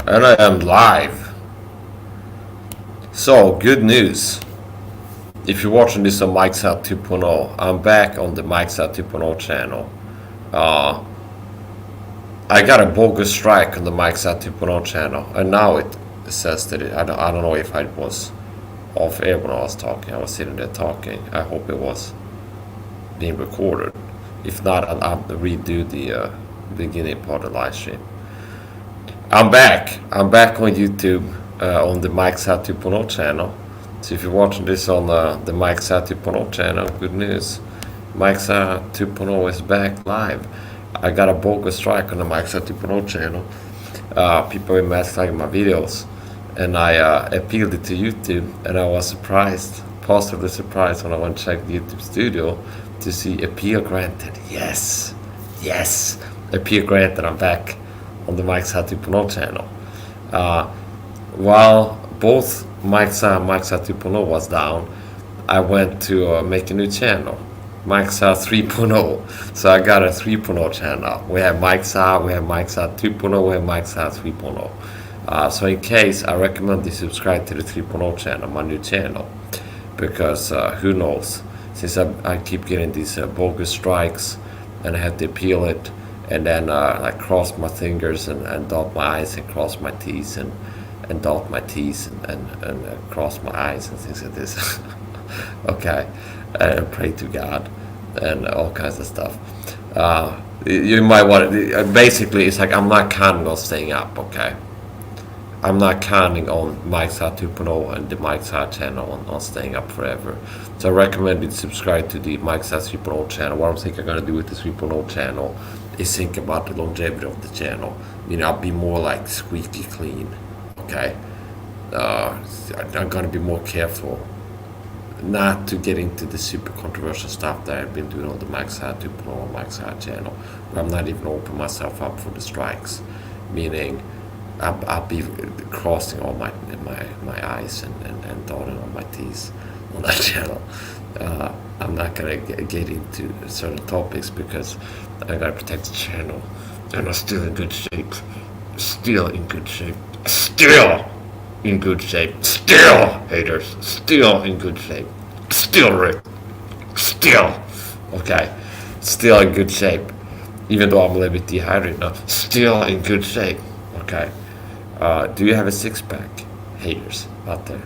And I am live. So, good news. If you're watching this on Mike's Out 2.0, I'm back on the Mike's Out 2.0 channel. I got a bogus strike on the Mike's Out 2.0 channel, and now it says that I don't know if I was off air when I was talking. I was sitting there talking. I hope it was being recorded. If not, I'll redo the beginning part of the live stream. I'm back on YouTube on the Mike's Out 2.0 channel. So if you're watching this on the Mike's Out 2.0 channel, good news. Mike's Out 2.0 is back live. I got a bogus strike on the Mike's Out 2.0 channel. People were masking my videos, and I appealed it to YouTube, and I was surprised, positively surprised when I went to check the YouTube studio to see appeal granted. Yes, appeal granted. I'm back on the Mike's Out 2.0 channel. While both Mike's Out 2.0 was down, I went to make a new channel, Mike's Out 3.0. So I got a 3.0 channel. We have Mike's Out, we have Mike's Out 2.0, we have Mike's Out 3.0. So in case, I recommend you subscribe to the 3.0 channel, my new channel, because who knows, since I keep getting these bogus strikes and I have to appeal it, and then I cross my fingers and dot my I's and cross my T's and dot my T's and cross my I's and things like this. Okay, and pray to God and all kinds of stuff. You might want to, basically it's like I'm not counting on staying up, okay? I'm not counting on Mike's Out 2.0 and the Mike's Out channel on staying up forever. So I recommend you subscribe to the Mike's Out 3.0 channel. What I'm thinking I'm going to do with the 3.0 channel is think about the longevity of the channel. I'll be more like squeaky clean, okay? I'm going to be more careful not to get into the super controversial stuff that I've been doing on the Mike's Out 2.0 and Mike's Out channel. Where I'm not even opening myself up for the strikes, meaning I'll be crossing all my I's and dotting all my T's on that channel. I'm not gonna get into certain topics because I gotta protect the channel, and I'm still in good shape. Still, haters. Still in good shape. Still Rick. Still. Okay. Still in good shape. Even though I'm a little bit dehydrated now. Still in good shape. Okay. Do you have a six-pack, haters out there?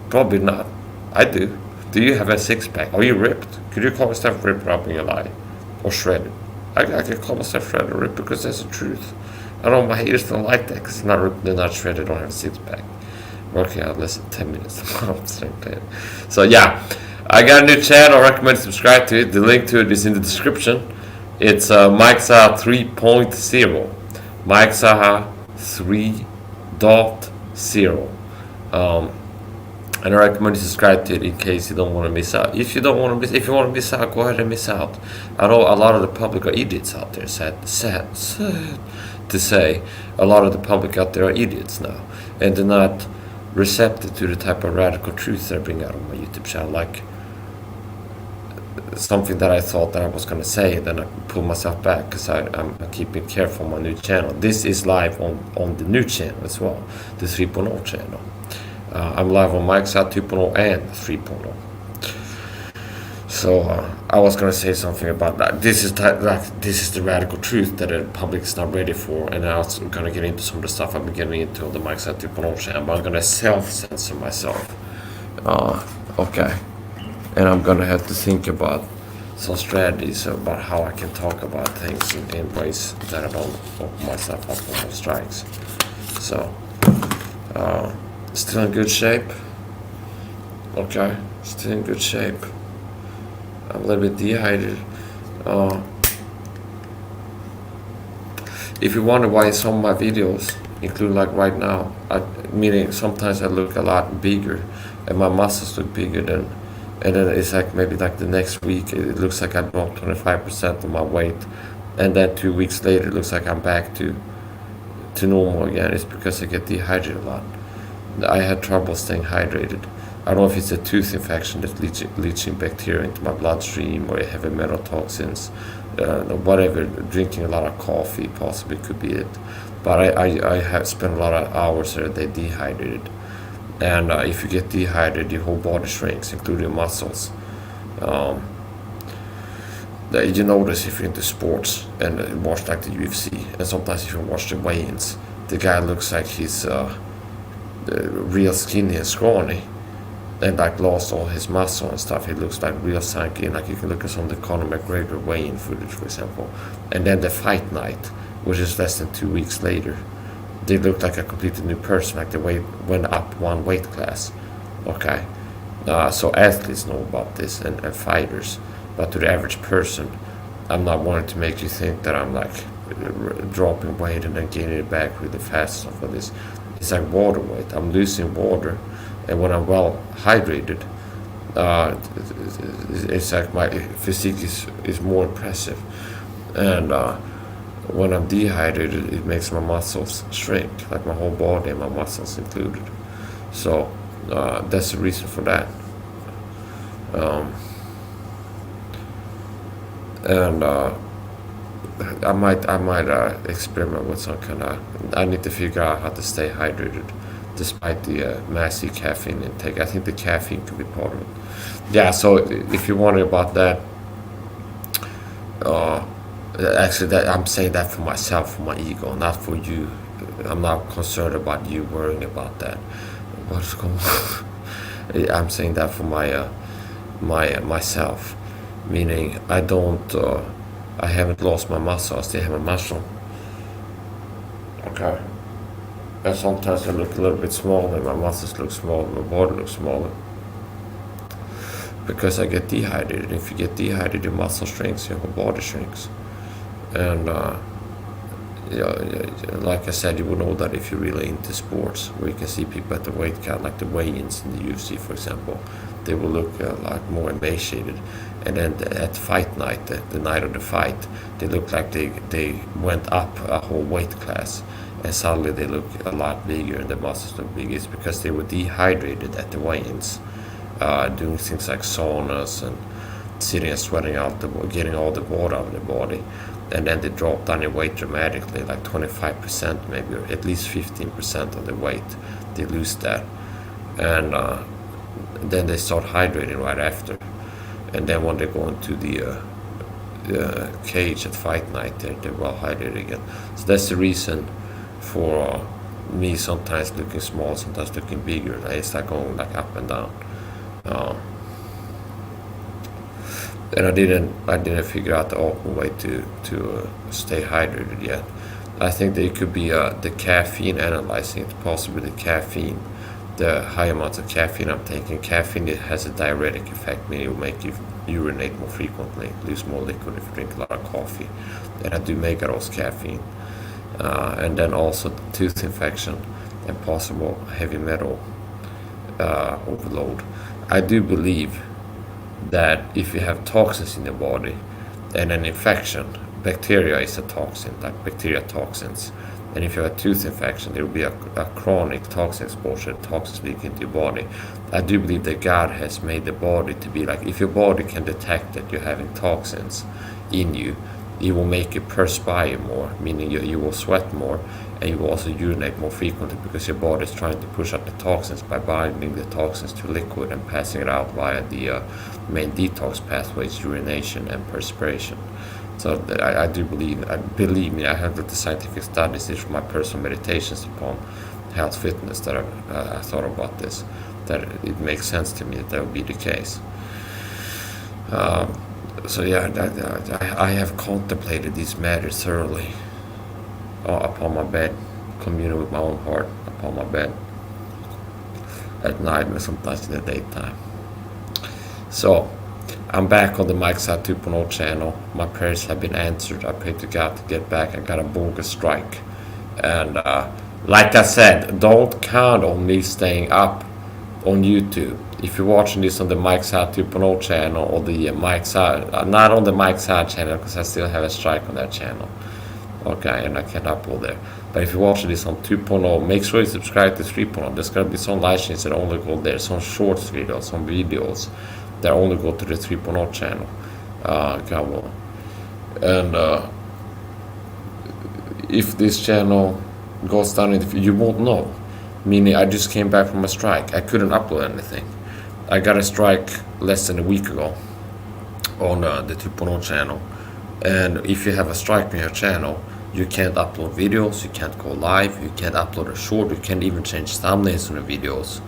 Probably not. I do. Do you have a six-pack? Are you ripped? Could you call yourself ripped up in your life? Or shredded? I can call myself shredded or ripped because that's the truth. I know my haters don't like that because they're not shredded, don't have a six-pack. Working out less than 10 minutes. So yeah, I got a new channel. I recommend you subscribe to it. The link to it is in the description. It's Mike's Out 3.0. Mike's Out 3.0. And I recommend you subscribe to it in case you don't want to miss out. If you want to miss out, go ahead and miss out. I know a lot of the public are idiots out there. Sad to say, a lot of the public out there are idiots now, and they're not receptive to the type of radical truth that I bring out on my YouTube channel. Like something that I thought that I was going to say, then I pull myself back because I'm keeping careful on my new channel. This is live on the new channel as well, the 3.0 channel. I'm live on Mike's Out 2.0 and 3.0. So I was going to say something about that. This is the radical truth that the public is not ready for, and I'm also going to get into some of the stuff I've been getting into on the Mike's Out 2.0 channel, but I'm going to self-censor myself. Okay. And I'm going to have to think about some strategies about how I can talk about things in ways that I don't open myself up for strikes. So, still in good shape. Okay, still in good shape. I'm a little bit dehydrated. If you wonder why some of my videos, including like right now, meaning sometimes I look a lot bigger and my muscles look bigger than, and then it's like maybe like the next week it looks like I dropped 25% of my weight, and then 2 weeks later it looks like I'm back to normal again. It's because I get dehydrated a lot. I had trouble staying hydrated. I don't know if it's a tooth infection that's leaching bacteria into my bloodstream, or heavy metal toxins, whatever, drinking a lot of coffee possibly could be it. But I have spent a lot of hours a day dehydrated. And if you get dehydrated, your whole body shrinks, including your muscles. Um, you notice if you're into sports and watch like the UFC, and sometimes if you watch the weigh-ins, the guy looks like he's real skinny and scrawny, and like lost all his muscle and stuff. He looks like real sunk in. Like you can look at some of the Conor McGregor weigh-in footage, for example, and then the fight night, which is less than 2 weeks later, they look like a completely new person. Like the weight went up one weight class. Okay, so athletes know about this and fighters, but to the average person, I'm not wanting to make you think that I'm like dropping weight and then gaining it back really fast. Stuff like this. It's like water weight. I'm losing water, and when I'm well hydrated, it's like my physique is more impressive. And when I'm dehydrated, it makes my muscles shrink, like my whole body and my muscles included. So that's the reason for that. Um, and I might experiment with some kind of. I need to figure out how to stay hydrated, despite the massive caffeine intake. I think the caffeine could be part of it. Yeah. So if you're wondering about that, uh, actually, that I'm saying that for myself, for my ego, not for you. I'm not concerned about you worrying about that. What's going on? I'm saying that for myself, meaning I don't. I haven't lost my muscle. I still have a muscle. Okay. And sometimes I look a little bit smaller. My muscles look smaller. My body looks smaller because I get dehydrated. If you get dehydrated, your muscle shrinks, your whole body shrinks. And like I said, you will know that if you're really into sports, where you can see people at the weight cut, like the weigh-ins in the UFC, for example, they will look like more emaciated. And then at fight night, the night of the fight, they look like they went up a whole weight class, and suddenly they look a lot bigger and the muscles look bigger. It's because they were dehydrated at the weigh-ins, doing things like saunas and sitting and sweating out getting all the water out of their body. And then they drop down in weight dramatically, like 25% maybe, or at least 15% of the weight. They lose that. And then they start hydrating right after. And then when they go into the cage at fight night, they're well hydrated again. So that's the reason for me sometimes looking small, sometimes looking bigger. It's like going like up and down. And I didn't figure out the optimal way to stay hydrated yet. I think that it could be the caffeine, analyzing it, possibly the caffeine, the high amounts of caffeine I'm taking. Caffeine, it has a diuretic effect, meaning it will make you urinate more frequently, lose more liquid if you drink a lot of coffee. And I do megados caffeine. And then also tooth infection and possible heavy metal overload. I do believe that if you have toxins in your body and an infection, bacteria is a toxin, like bacteria toxins. And if you have a tooth infection, there will be a chronic toxin exposure, toxins leak into your body. I do believe that God has made the body to be like, if your body can detect that you're having toxins in you, it will make you perspire more, meaning you will sweat more, and you will also urinate more frequently because your body is trying to push out the toxins by binding the toxins to liquid and passing it out via the main detox pathways, urination and perspiration. So I do believe me, I have looked at scientific studies. These from my personal meditations upon health fitness that I thought about this, that it makes sense to me that would be the case. So yeah, I have contemplated these matters thoroughly upon my bed, communing with my own heart upon my bed at night and sometimes in the daytime. So I'm back on the Mike Saha 2.0 channel. My prayers have been answered. I pray to God to get back. I got a bogus strike. And like I said, don't count on me staying up on YouTube. If you're watching this on the Mike Saha 2.0 channel or the Mike Saha, not on the Mike Saha channel because I still have a strike on that channel. Okay, and I can't upload there. But if you're watching this on 2.0, make sure you subscribe to 3.0. There's gonna be some live streams that only go there, some shorts videos, some videos that only go to the 3.0 channel. God will and if this channel goes down in the future, you won't know. Meaning, I just came back from a strike. I couldn't upload anything. I got a strike less than a week ago on the 2.0 channel. And if you have a strike on your channel, you can't upload videos, you can't go live, you can't upload a short, you can't even change thumbnails on the videos.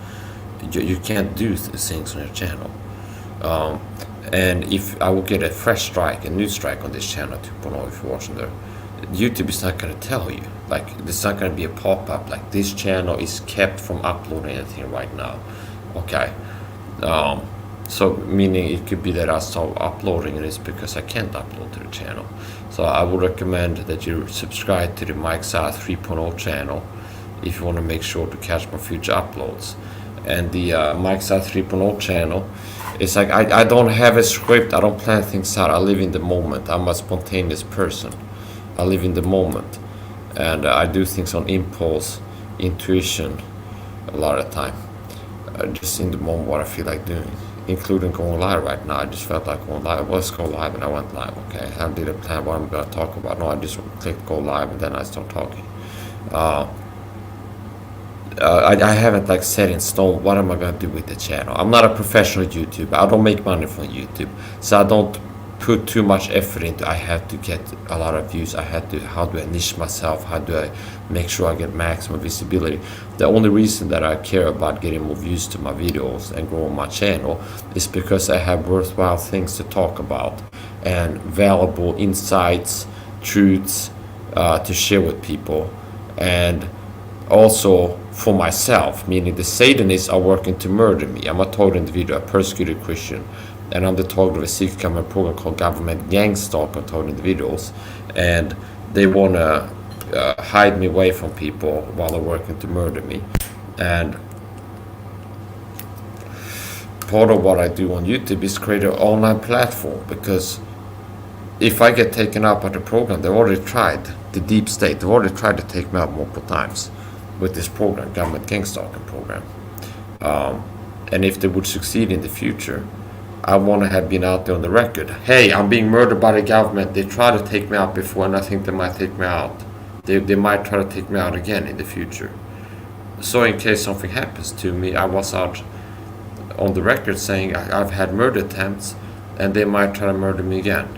You can't do things on your channel. And if I will get a fresh strike, a new strike on this channel 2.0, if you're watching there, YouTube is not going to tell you. Like, there's not going to be a pop-up like this channel is kept from uploading anything right now. Okay. So meaning it could be that I stop uploading this because I can't upload to the channel. So I would recommend that you subscribe to the Mike Saha 3.0 channel if you want to make sure to catch my future uploads. And the Mike Saha 3.0 channel, it's like I don't have a script, I don't plan things out, I live in the moment. I'm a spontaneous person. I live in the moment, and I do things on impulse, intuition, a lot of the time. Just in the moment what I feel like doing, including going live right now. I just felt like going live. Let's go live, and I went live. Okay, I didn't plan what I'm going to talk about. No, I just clicked go live, and then I start talking. I haven't like set in stone what am I going to do with the channel. I'm not a professional YouTuber. I don't make money from YouTube, so I don't put too much effort into. I have to get a lot of views. How do I niche myself? How do I make sure I get maximum visibility? The only reason that I care about getting more views to my videos and growing my channel is because I have worthwhile things to talk about and valuable insights, truths to share with people, and also for myself, meaning the Satanists are working to murder me. I'm a total individual, a persecuted Christian, and I'm the target of a 6-camera program called Government Gang Stalker total individuals, and they want to hide me away from people while they're working to murder me. And part of what I do on YouTube is create an online platform, because if I get taken out by the program, they've already tried, the deep state, they've already tried to take me out multiple times with this program, Government Gang Stalking program. And if they would succeed in the future, I want to have been out there on the record. Hey, I'm being murdered by the government. They tried to take me out before, and I think they might take me out. They might try to take me out again in the future. So in case something happens to me, I was out on the record saying I've had murder attempts, and they might try to murder me again.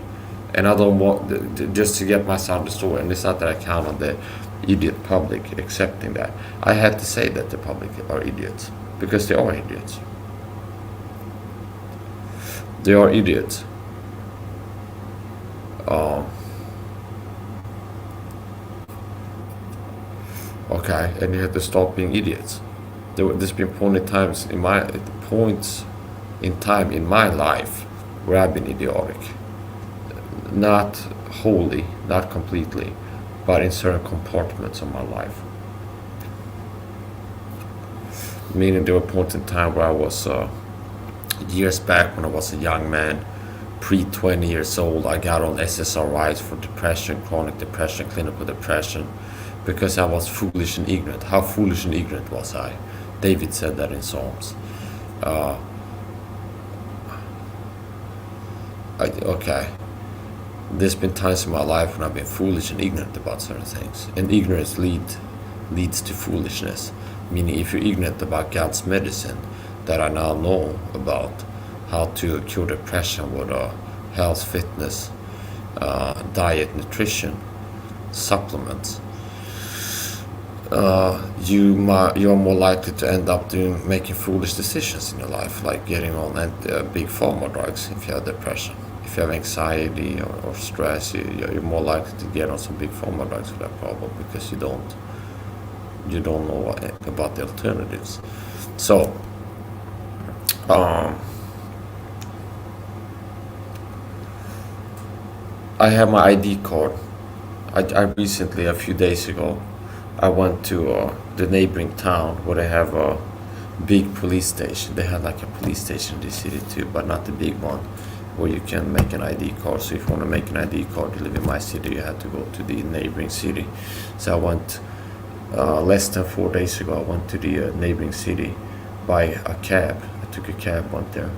And I don't want, just to get my side of the story, and it's not that I count on the idiot public accepting that. I had to say that the public are idiots, because they are idiots. They are idiots. Okay, and you have to stop being idiots. There's been points in time in my life where I've been idiotic. Not wholly, not completely, but in certain compartments of my life. Meaning there were points in time where I was years back when I was a young man, pre-20 years old, I got on SSRIs for depression, chronic depression, clinical depression, because I was foolish and ignorant. How foolish and ignorant was I? David said that in Psalms. Okay. There's been times in my life when I've been foolish and ignorant about certain things. And ignorance leads to foolishness. Meaning if you're ignorant about God's medicine, that I now know about how to cure depression with health, fitness, diet, nutrition, supplements, you're more likely to end up making foolish decisions in your life, like getting on big pharma drugs if you have depression. If you have anxiety or stress, you're more likely to get on some big pharma drugs for that problem, because you don't know about the alternatives. So I have my ID card. I recently, a few days ago, I went to the neighboring town where they have a big police station. They had like a police station in this city too, but not the big one, where you can make an ID card. So if you want to make an ID card, you live in my city, you have to go to the neighboring city. So I went less than 4 days ago. I went to the neighboring city by a cab. I took a cab, went there,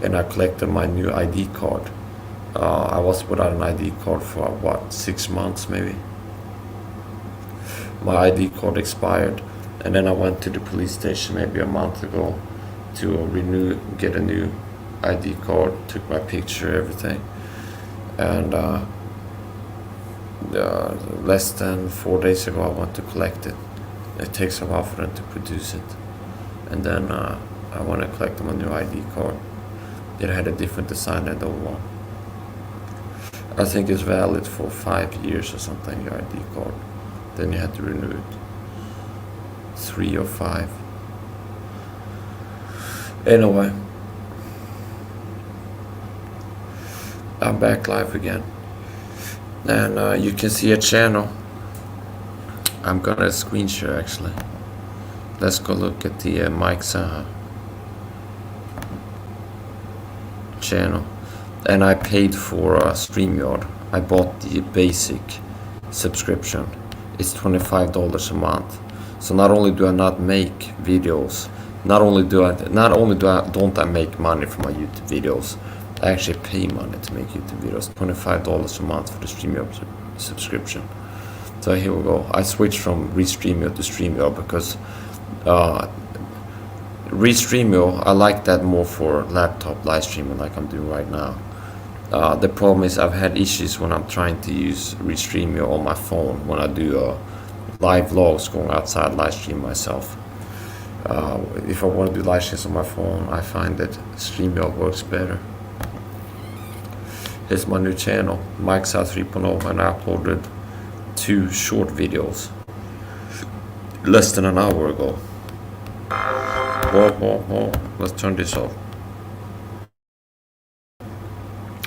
and I collected my new ID card. I was without an ID card for what, 6 months maybe. My ID card expired, and then I went to the police station maybe a month ago to get a new ID card, took my picture, everything, and less than 4 days ago I went to collect it. It takes a while for them to produce it, and then I went to collect my new ID card. It had a different design than the old one. I think it's valid for 5 years or something, your ID card. Then you had to renew it. 3 or 5. Anyway, I'm back live again, and you can see a channel. I'm gonna screen share actually. Let's go look at the Mike Saha channel. And I paid for StreamYard. I bought the basic subscription. It's $25 a month. So not only do I not make videos, don't I make money from my YouTube videos, I actually pay money to make YouTube videos. $25 a month for the StreamYard subscription. So here we go. I switched from Restreamio to StreamYard because Restreamio, I like that more for laptop live streaming like I'm doing right now. The problem is I've had issues when I'm trying to use Restreamio on my phone when I do live vlogs going outside live stream myself. If I want to do live streams on my phone, I find that StreamYard works better. Here's my new channel, Mike Saha 3.0, and I uploaded 2 short videos less than an hour ago. Whoa. Let's turn this off.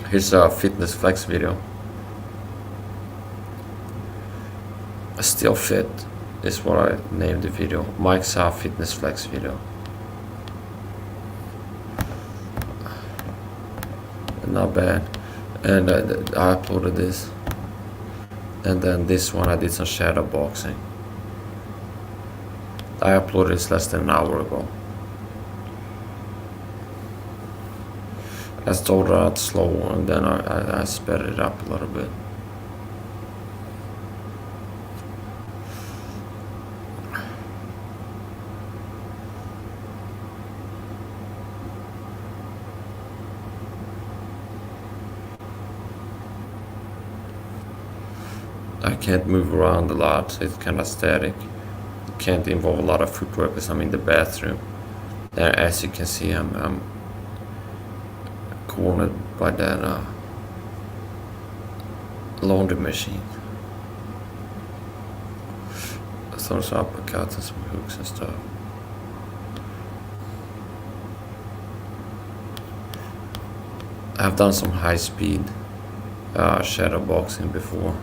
Here's a fitness flex video. Still fit is what I named the video. Mike Saha fitness flex video. Not bad. And I uploaded this. And then this one I did some shadow boxing. I uploaded this less than an hour ago. I started out slow and then I sped it up a little bit. I can't move around a lot, it's kind of static. Can't involve a lot of footwork because I'm in the bathroom. And as you can see, I'm cornered by that laundry machine. Some uppercuts and some hooks and stuff. I've done some high-speed shadow boxing before.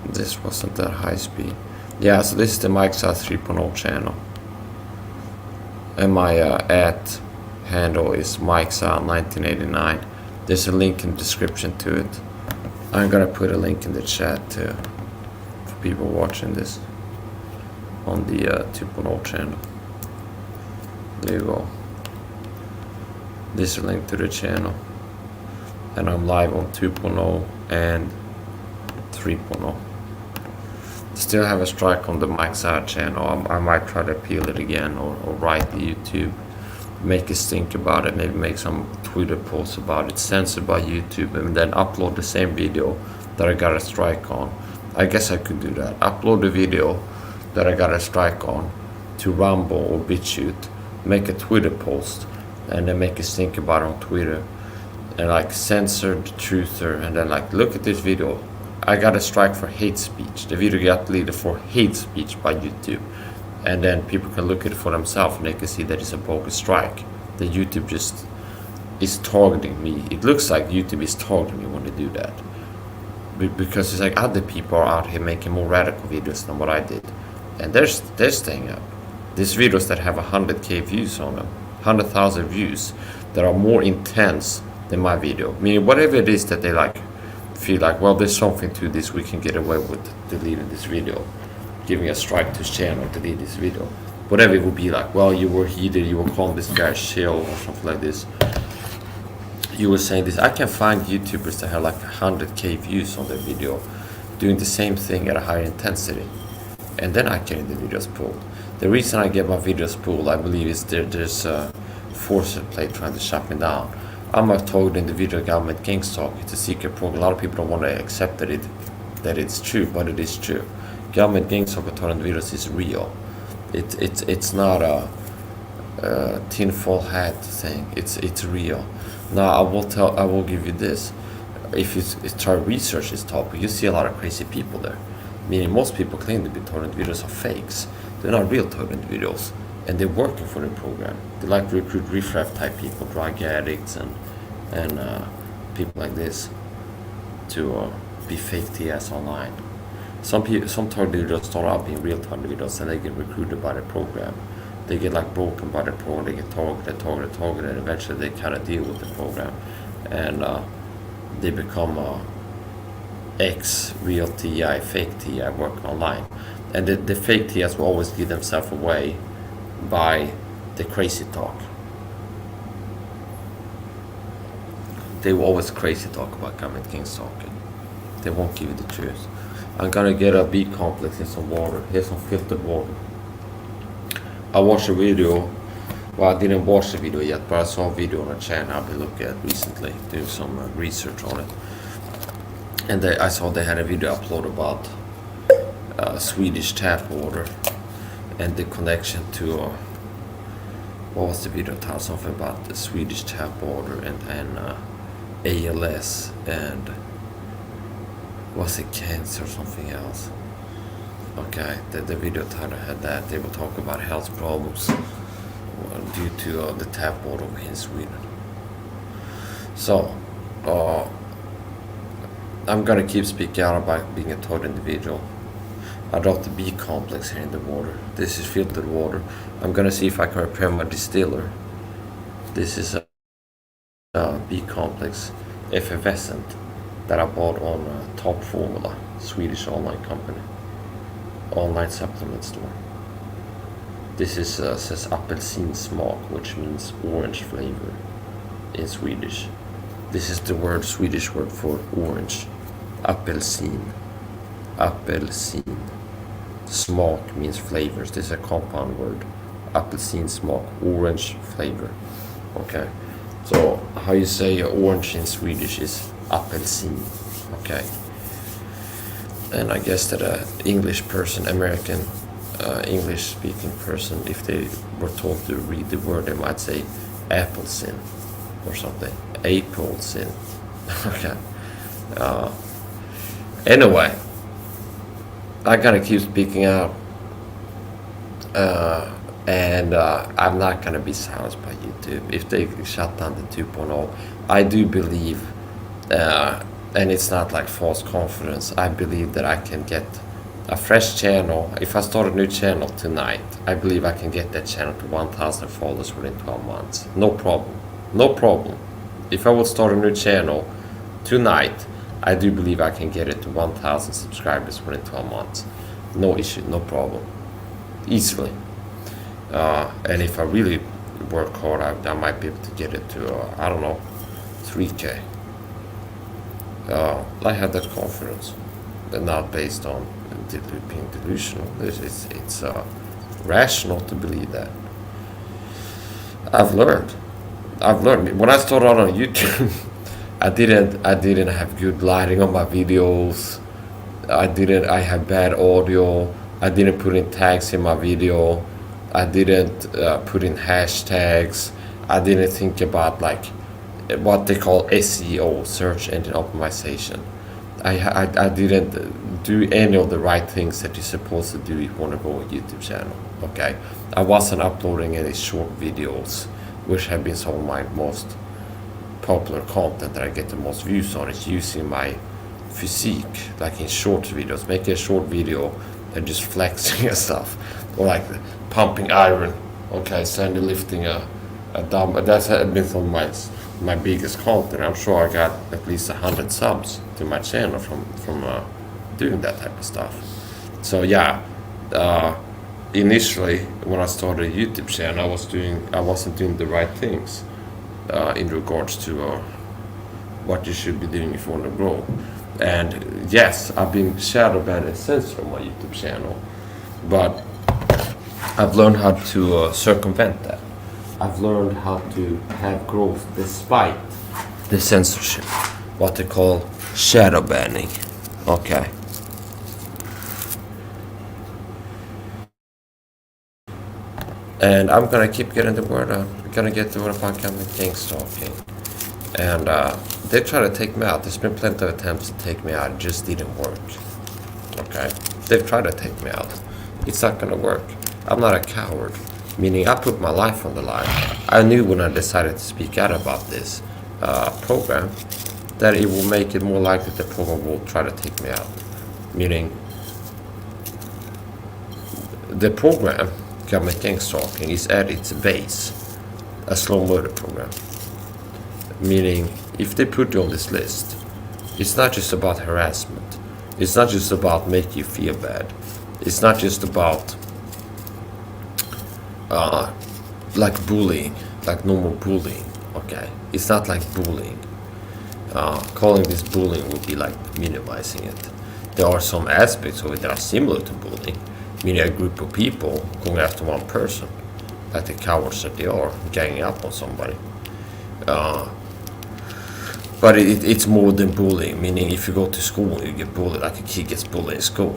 This wasn't that high speed. Yeah, so this is the Mike Saha 3.0 channel. And my @ handle is Mike Saha 1989. There's a link in the description to it. I'm gonna put a link in the chat too for people watching this on the 2.0 channel. There you go. This is a link to the channel. And I'm live on 2.0 and 3.0. Still have a strike on the Mike Saha channel. I might try to appeal it again or write to YouTube, make us think about it, maybe make some Twitter posts about it, censor by YouTube, and then upload the same video that I got a strike on. I guess I could do that. Upload the video that I got a strike on to Rumble or BitChute, make a Twitter post, and then make us think about it on Twitter, and like censor the truther, and then like look at this video. I got a strike for hate speech. The video got deleted for hate speech by YouTube. And then people can look at it for themselves and they can see that it's a bogus strike. The YouTube just is targeting me. It looks like YouTube is targeting me when they do that. Because it's like other people are out here making more radical videos than what I did. And they're staying up. There's videos that have 100k views on them. 100,000 views that are more intense than my video. Meaning whatever it is that they like, feel like, well, there's something to this, we can get away with deleting this video, giving a strike to his channel, delete this video. whatever it would be like. Well, you were heated, you were calling this guy chill or something like this. You were saying this. I can find YouTubers that have like 100k views on their video doing the same thing at a higher intensity, and then I get the videos pulled. The reason I get my videos pulled, I believe, is there's a force at play trying to shut me down. I'm a told in the video government gangs talk. It's a secret program. A lot of people don't want to accept that it's true, but it is true. Government gangs talk on the videos is real. It's not a tinfoil hat thing. It's real. Now I will give you this. If you try research this topic, you see a lot of crazy people there. Meaning most people claim to be torrent videos are fakes. They're not real torrent videos, and they're working for the program. They like to recruit riffraff type people, drug addicts, and people like this to be fake TS online. Some torrent videos start out being real torrent videos, and they get recruited by the program. They get like broken by the program. They get targeted, and eventually they kind of deal with the program, and they become real TI, fake TI working online. And the fake TIs will always give themselves away by the crazy talk. They will always crazy talk about government kings talking. They won't give you the truth. I'm gonna get a B complex and some water. Here's some filtered water. I watched a video. Well, I didn't watch the video yet, but I saw a video on a channel I've been looking at recently, doing some research on it. And I saw they had a video uploaded about Swedish tap water and the connection to what was the video title? Something about the Swedish tap water and ALS and was it cancer or something else? Okay, the video title had that. They were talking about health problems due to the tap water in Sweden. So I'm gonna keep speaking out about being a total individual. I dropped the B complex here in the water. This is filtered water. I'm gonna see if I can repair my distiller. This is a B complex effervescent that I bought on Top Formula, Swedish online company, online supplement store. This is says apelsin smak, which means orange flavor in Swedish. This is the Swedish word for orange. Apelsin. Apelsin. Smak means flavors. This is a compound word. Apelsin smak, orange flavor. Okay. So how you say orange in Swedish is apelsin. Okay. And I guess that an English person, American English speaking person, if they were told to read the word, they might say applesin or something. Apelsin. Okay. Anyway, I gotta keep speaking out, and I'm not gonna be silenced by YouTube if they shut down the 2.0. I do believe, and it's not like false confidence, I believe that I can get a fresh channel. If I start a new channel tonight, I believe I can get that channel to 1,000 followers within 12 months. No problem. No problem. If I would start a new channel tonight, I do believe I can get it to 1,000 subscribers within 12 months. No issue, no problem. Easily. And if I really work hard, I might be able to get it to, I don't know, 3K. I have that confidence. They're not based on being delusional. It's rational to believe that. I've learned. When I started out on YouTube, I didn't have good lighting on my videos. I had bad audio. I didn't put in tags in my video. I didn't put in hashtags. I didn't think about like what they call SEO, search engine optimization. I didn't do any of the right things that you're supposed to do if you want to grow a YouTube channel. Okay, I wasn't uploading any short videos, which have been some of my most popular content that I get the most views on. Is using my physique, like in short videos, making a short video and just flexing and stuff, or like pumping iron. Okay, Sandy lifting a dumbbell. That's been some of my biggest content. I'm sure I got at least 100 subs to my channel from doing that type of stuff. So yeah, initially when I started a YouTube channel, I wasn't doing the right things in regards to what you should be doing if you want to grow. And yes, I've been shadow banned and censored on my YouTube channel, but I've learned how to circumvent that. I've learned how to have growth despite the censorship, what they call shadow banning. Okay. And I'm gonna keep getting the word out. I'm gonna get the word about gang stalking. And they try to take me out. There's been plenty of attempts to take me out. It just didn't work. Okay? They've tried to take me out. It's not gonna work. I'm not a coward. Meaning I put my life on the line. I knew when I decided to speak out about this program that it will make it more likely the program will try to take me out. Meaning the program, government gang stalking, is at its base a slow murder program. Meaning, if they put you on this list, it's not just about harassment. It's not just about making you feel bad. It's not just about like bullying, like normal bullying. Okay, it's not like bullying. Calling this bullying would be like minimizing it. There are some aspects of it that are similar to bullying, meaning a group of people going after one person, like the cowards that they are, ganging up on somebody. But it's more than bullying, meaning if you go to school and you get bullied, like a kid gets bullied in school,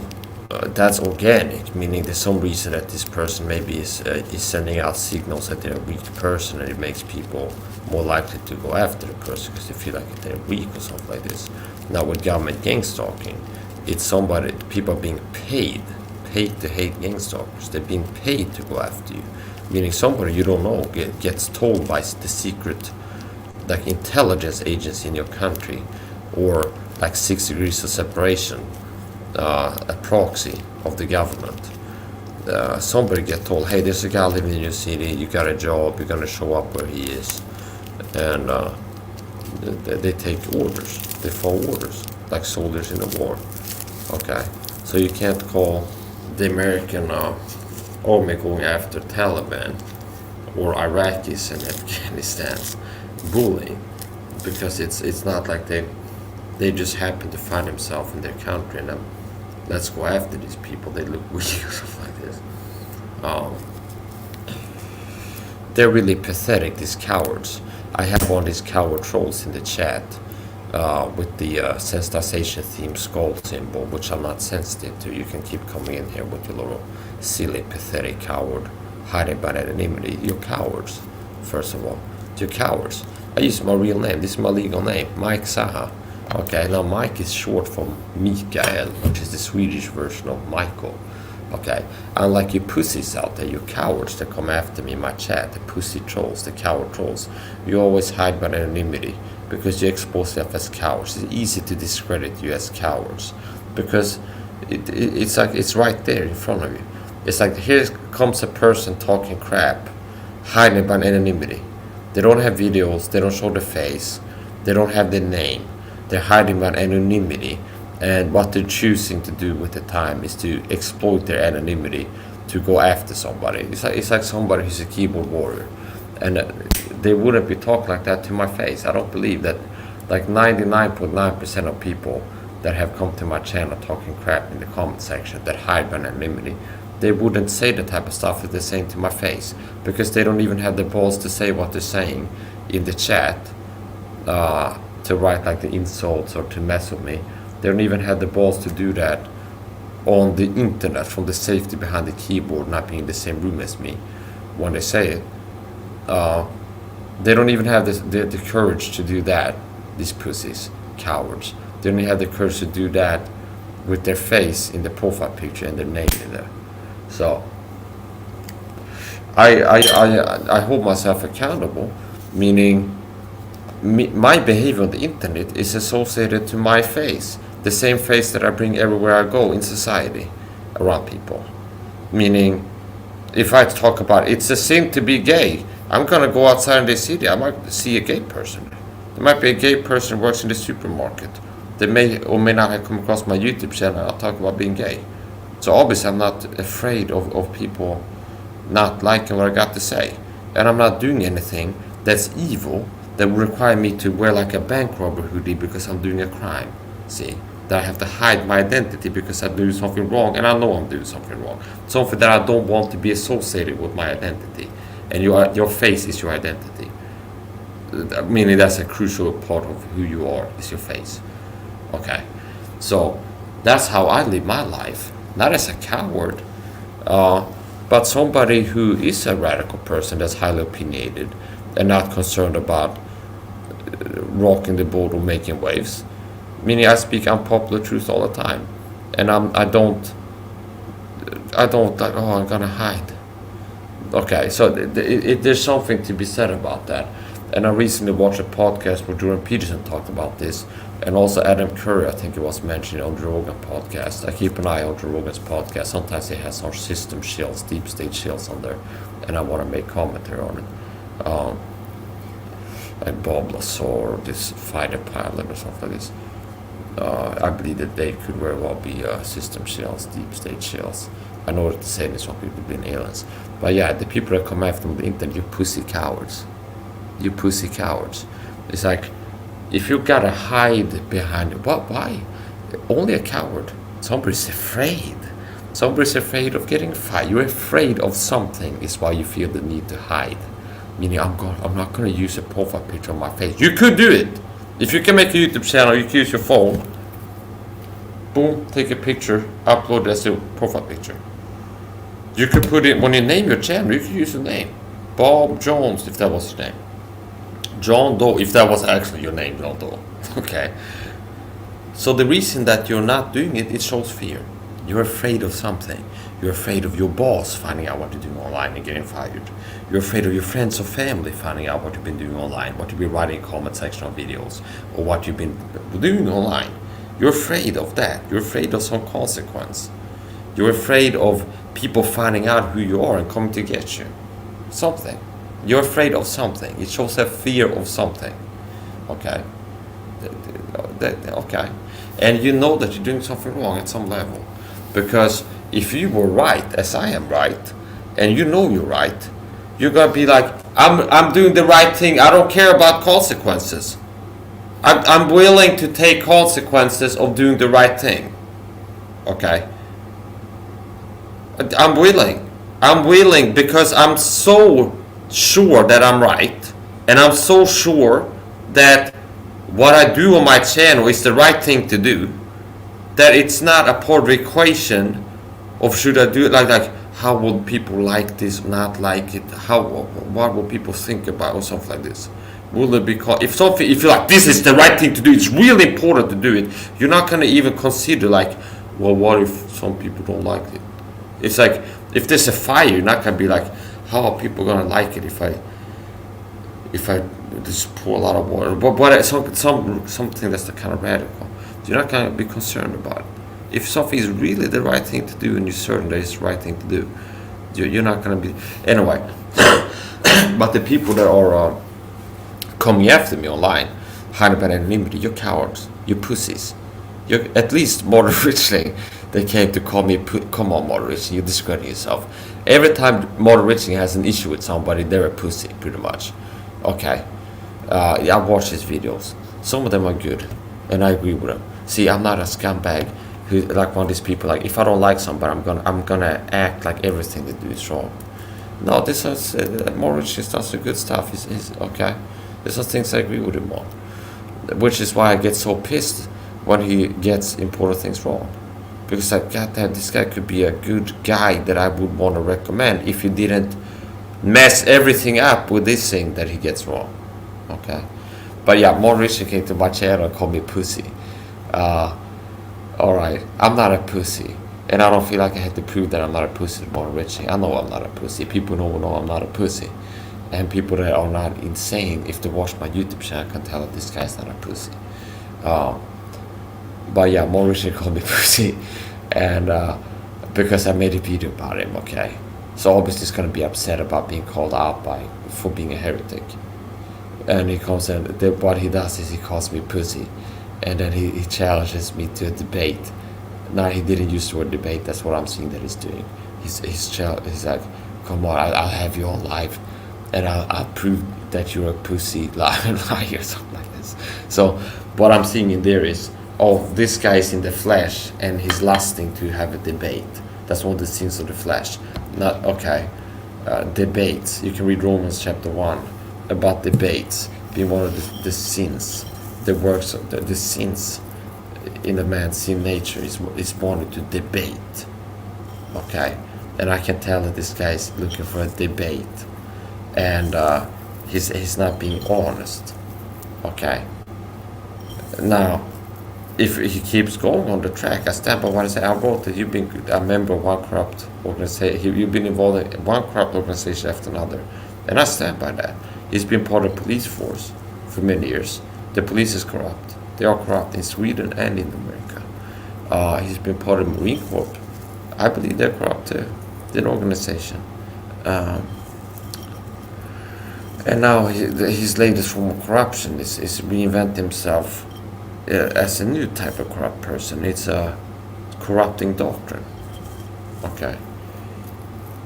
that's organic, meaning there's some reason that this person maybe is sending out signals that they're a weak person, and it makes people more likely to go after the person because they feel like they're weak or something like this. Now with government gang stalking, it's people are being paid to hate gang stalkers. They're being paid to go after you, meaning somebody you don't know gets told by the secret like intelligence agency in your country, or like 6 degrees of separation, a proxy of the government. Somebody get told, hey, there's a guy living in your city, you got a job, you're gonna show up where he is, and they take orders, they follow orders, like soldiers in a war. Okay, so you can't call the American army going after Taliban or Iraqis in Afghanistan bullying, because it's not like they just happen to find themselves in their country and let's go after these people, they look weak or something like this. They're really pathetic, these cowards. I have one of these coward trolls in the chat with the sensitization theme skull symbol, which I'm not sensitive to. You can keep coming in here with your little silly pathetic coward hiding by anonymity. You're cowards, first of all. You're cowards. I use my real name. This is my legal name, Mike Saha. Okay, now Mike is short for Mikael, which is the Swedish version of Michael. Okay, unlike you pussies out there, you cowards that come after me in my chat, the pussy trolls, the coward trolls, you always hide by anonymity because you expose yourself as cowards. It's easy to discredit you as cowards because it's like it's right there in front of you. It's like here comes a person talking crap, hiding by anonymity. They don't have videos, they don't show their face, they don't have their name. They're hiding by anonymity, and what they're choosing to do with the time is to exploit their anonymity to go after somebody. It's like somebody who's a keyboard warrior, and they wouldn't be talking like that to my face. I don't believe that. Like 99.9% of people that have come to my channel talking crap in the comment section that hide by anonymity, they wouldn't say the type of stuff that they're saying to my face because they don't even have the balls to say what they're saying in the chat, to write like the insults or to mess with me. They don't even have the balls to do that on the internet from the safety behind the keyboard, not being in the same room as me when they say it. They don't even have the courage to do that, these pussies, cowards. They don't have the courage to do that with their face in the profile picture and their name in there. So I hold myself accountable, meaning my behavior on the internet is associated to my face, the same face that I bring everywhere I go in society around people. Meaning, if I talk about it's a sin to be gay, I'm gonna go outside in the city, I might see a gay person. There might be a gay person who works in the supermarket. They may or may not have come across my YouTube channel. I'll talk about being gay. So obviously I'm not afraid of people not liking what I got to say. And I'm not doing anything that's evil that would require me to wear like a bank robber hoodie because I'm doing a crime. See? That I have to hide my identity because I'm doing something wrong, and I know I'm doing something wrong. Something that I don't want to be associated with my identity. And your face is your identity. Meaning that's a crucial part of who you are, is your face. Okay? So that's how I live my life. Not as a coward, but somebody who is a radical person that's highly opinionated and not concerned about rocking the boat or making waves. Meaning I speak unpopular truth all the time, and I don't like, oh, I'm gonna hide. Okay, so there's something to be said about that. And I recently watched a podcast where Jordan Peterson talked about this, and also Adam Curry, I think it was mentioned on Joe Rogan podcast. I keep an eye on Joe Rogan's podcast. Sometimes he has some system shills, deep state shills on there, and I want to make commentary on it. Like Bob Lazar, or this fighter pilot or something like this. I believe that they could very well be system shells, deep state shells. I know what to say this, some people being aliens. But yeah, the people that come after the internet, you pussy cowards. You pussy cowards. It's like, if you gotta hide behind it, what? Why? Only a coward. Somebody's afraid. Somebody's afraid of getting fired. You're afraid of something is why you feel the need to hide. Meaning, I'm not gonna use a profile picture on my face. You could do it. If you can make a YouTube channel, you can use your phone. Boom, take a picture, upload it as a profile picture. You could put it, when you name your channel, you can use your name. Bob Jones, if that was your name. John Doe, if that was actually your name, John Doe. Okay. So the reason that you're not doing it, it shows fear. You're afraid of something. You're afraid of your boss finding out what you're doing online and getting fired. You're afraid of your friends or family finding out what you've been doing online, what you've been writing in comment section of videos, or what you've been doing online. You're afraid of that. You're afraid of some consequence. You're afraid of people finding out who you are and coming to get you. Something. You're afraid of something. It shows a fear of something. Okay? Okay. And you know that you're doing something wrong at some level. Because if you were right, as I am right, and you know you're right, you're gonna be like, I'm doing the right thing. I don't care about consequences. I'm willing to take consequences of doing the right thing. Okay? I'm willing because I'm so sure that I'm right, and I'm so sure that what I do on my channel is the right thing to do, that it's not a part of the equation of should I do it like how will people like this, not like it, what will people think about, or something like this. Will it be if you're like, this is the right thing to do, it's really important to do it, you're not going to even consider like, well, what if some people don't like it? It's like, if there's a fire, you're not going to be like, how are people going to like it if I just pour a lot of water? But something that's the kind of radical, you're not going to be concerned about it. If something is really the right thing to do and you're certain that it's the right thing to do, you're not going to be... Anyway, but the people that are coming after me online, hiding behind anonymity, you're cowards, you're pussies. You're at least Modern Richling. They came to call me, come on, Modern Richling, you're discrediting yourself. Every time Modern Richling has an issue with somebody, they're a pussy, pretty much. Okay. I watch his videos. Some of them are good, and I agree with them. See, I'm not a scumbag who, like one of these people, like, if I don't like somebody, I'm gonna act like everything they do is wrong. No, this is Modern Richling does the good stuff. He's okay. There's some things I agree with him on, which is why I get so pissed when he gets important things wrong. Because like, goddamn, this guy could be a good guy that I would want to recommend if he didn't mess everything up with this thing that he gets wrong. Okay? But yeah, Modern Richling came to my channel and called me pussy. Alright, I'm not a pussy. And I don't feel like I have to prove that I'm not a pussy to Modern Richling. I know I'm not a pussy. People know I'm not a pussy. And people that are not insane, if they watch my YouTube channel, can tell that this guy's not a pussy. But yeah, Modern Richling called me pussy, and because I made a video about him. Okay, so obviously he's gonna be upset about being called out for being a heretic, and he comes and what he does is he calls me pussy, and then he challenges me to a debate, Now he didn't use the word debate. That's what I'm seeing that he's doing. He's like, come on, I'll have your life, and I'll prove that you're a pussy liar or something like this. So what I'm seeing in there is, oh, this guy is in the flesh and he's lusting to have a debate. That's one of the sins of the flesh. Not okay. Debates. You can read Romans chapter 1 about debates being one of the sins, the works of the sins in a man's sin nature is wanting to debate. Okay, and I can tell that this guy is looking for a debate, and he's not being honest. Okay. Now, if he keeps going on the track, I stand by what I say. I wrote that you've been a member of one corrupt organization. You've been involved in one corrupt organization after another, and I stand by that. He's been part of the police force for many years. The police is corrupt. They are corrupt in Sweden and in America. He's been part of the Marine Corps. I believe they're corrupt too. They're an organization. And now his latest form of corruption is reinvent himself as a new type of corrupt person. It's a corrupting doctrine. Okay.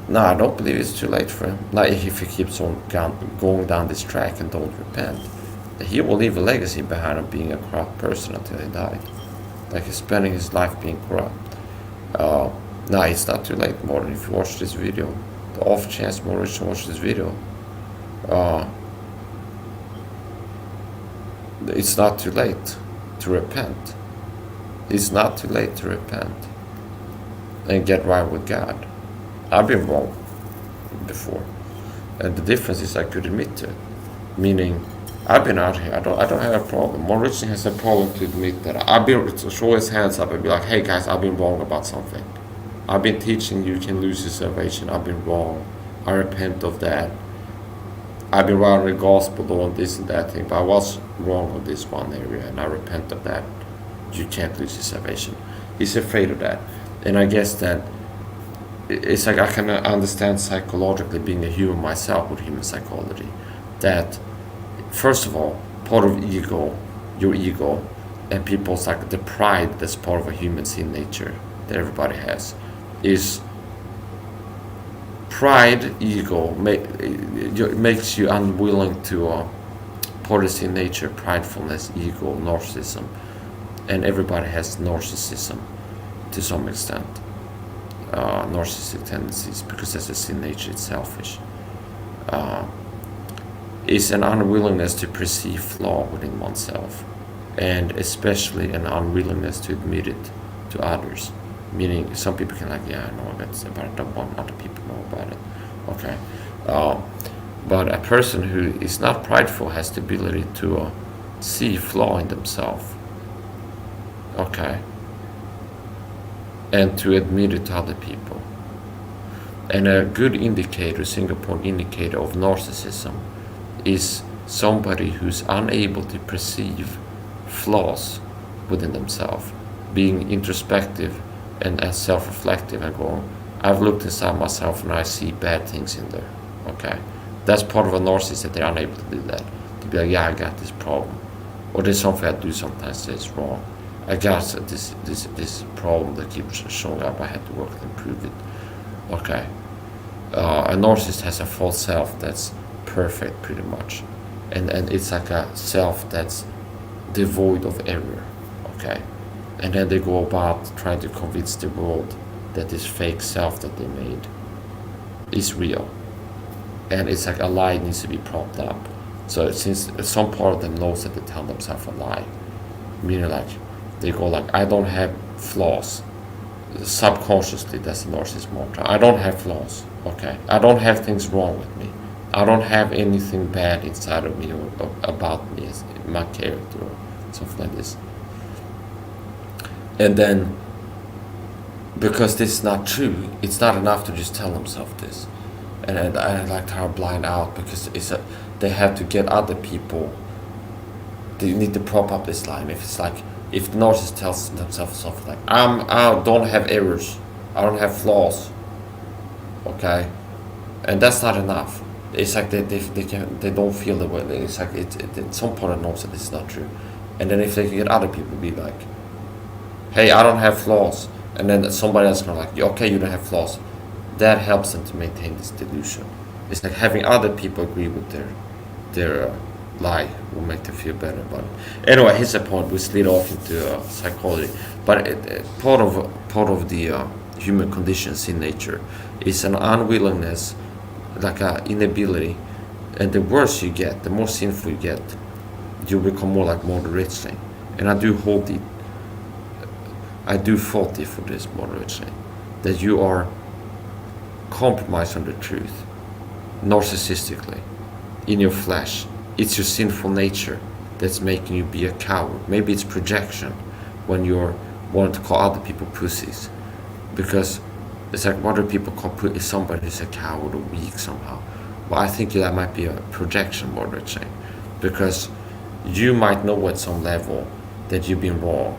No, I don't believe it's too late for him. Like if he keeps on going down this track and don't repent, he will leave a legacy behind of being a corrupt person until he died. Like he's spending his life being corrupt. No, it's not too late, Morten. If you watch this video, the off chance Morten should watch this video, it's not too late to repent. It's not too late to repent and get right with God. I've been wrong before, and the difference is I could admit to it. Meaning, I've been out here. I don't have a problem. More Richardson has a problem to admit that. I've been to show his hands up and be like, hey guys, I've been wrong about something. I've been teaching you can lose your salvation. I've been wrong. I repent of that. I've been wrong with the gospel on this and that thing, but I was wrong on this one area, and I repent of that. You can't lose your salvation. He's afraid of that, and I guess that it's like I can understand psychologically, being a human myself with human psychology, that first of all, part of ego, your ego, and people's like the pride that's part of a human sin nature that everybody has, is pride, ego, makes you unwilling to part of sin nature, pridefulness, ego, narcissism, and everybody has narcissism to some extent, narcissistic tendencies, because that's a sin nature, it's selfish. Is an unwillingness to perceive flaw within oneself, and especially an unwillingness to admit it to others. Meaning, some people can like, yeah, I know about it, but I don't want other people to know about it. Okay, but a person who is not prideful has the ability to see flaw in themselves. Okay, and to admit it to other people. And a good indicator, single point indicator of narcissism, is somebody who's unable to perceive flaws within themselves, being introspective and self-reflective and going, I've looked inside myself and I see bad things in there. Okay, that's part of a narcissist, that they're unable to do that. To be like, yeah, I got this problem, or there's something I do sometimes that's wrong. I got this problem that keeps showing up. I had to work to improve it. Okay, a narcissist has a false self that's perfect, pretty much, and it's like a self that's devoid of error. Okay, and then they go about trying to convince the world that this fake self that they made is real, and it's like a lie needs to be propped up. So since some part of them knows that they tell themselves a lie, meaning like they go like, I don't have flaws. Subconsciously, that's the narcissist mantra. I don't have flaws. Okay, I don't have things wrong with me. I don't have anything bad inside of me or about me as my character or something like this. And then, because this is not true, it's not enough to just tell themselves this. And I like how blind out, because they have to get other people. They need to prop up this line. If it's like, if the narcissist tells themselves something like, I don't have errors, I don't have flaws. Okay, and that's not enough. It's like they don't feel the way. It's like some part of knows that this is not true, and then if they can get other people to be like, hey, I don't have flaws, and then somebody else gonna like, okay, you don't have flaws. That helps them to maintain this delusion. It's like having other people agree with their lie will make them feel better about it. Anyway, here's a point. We slid off into psychology, but part of the human conditions in nature is an unwillingness, like an inability, and the worse you get, the more sinful you get, you become more like moderately. And I do fault you for this moderately, that you are compromised on the truth, narcissistically, in your flesh. It's your sinful nature that's making you be a coward. Maybe it's projection when you're wanting to call other people pussies, because it's like other people call somebody who's a coward or weak somehow. Well, I think that might be a projection more than saying, because you might know at some level that you've been wrong,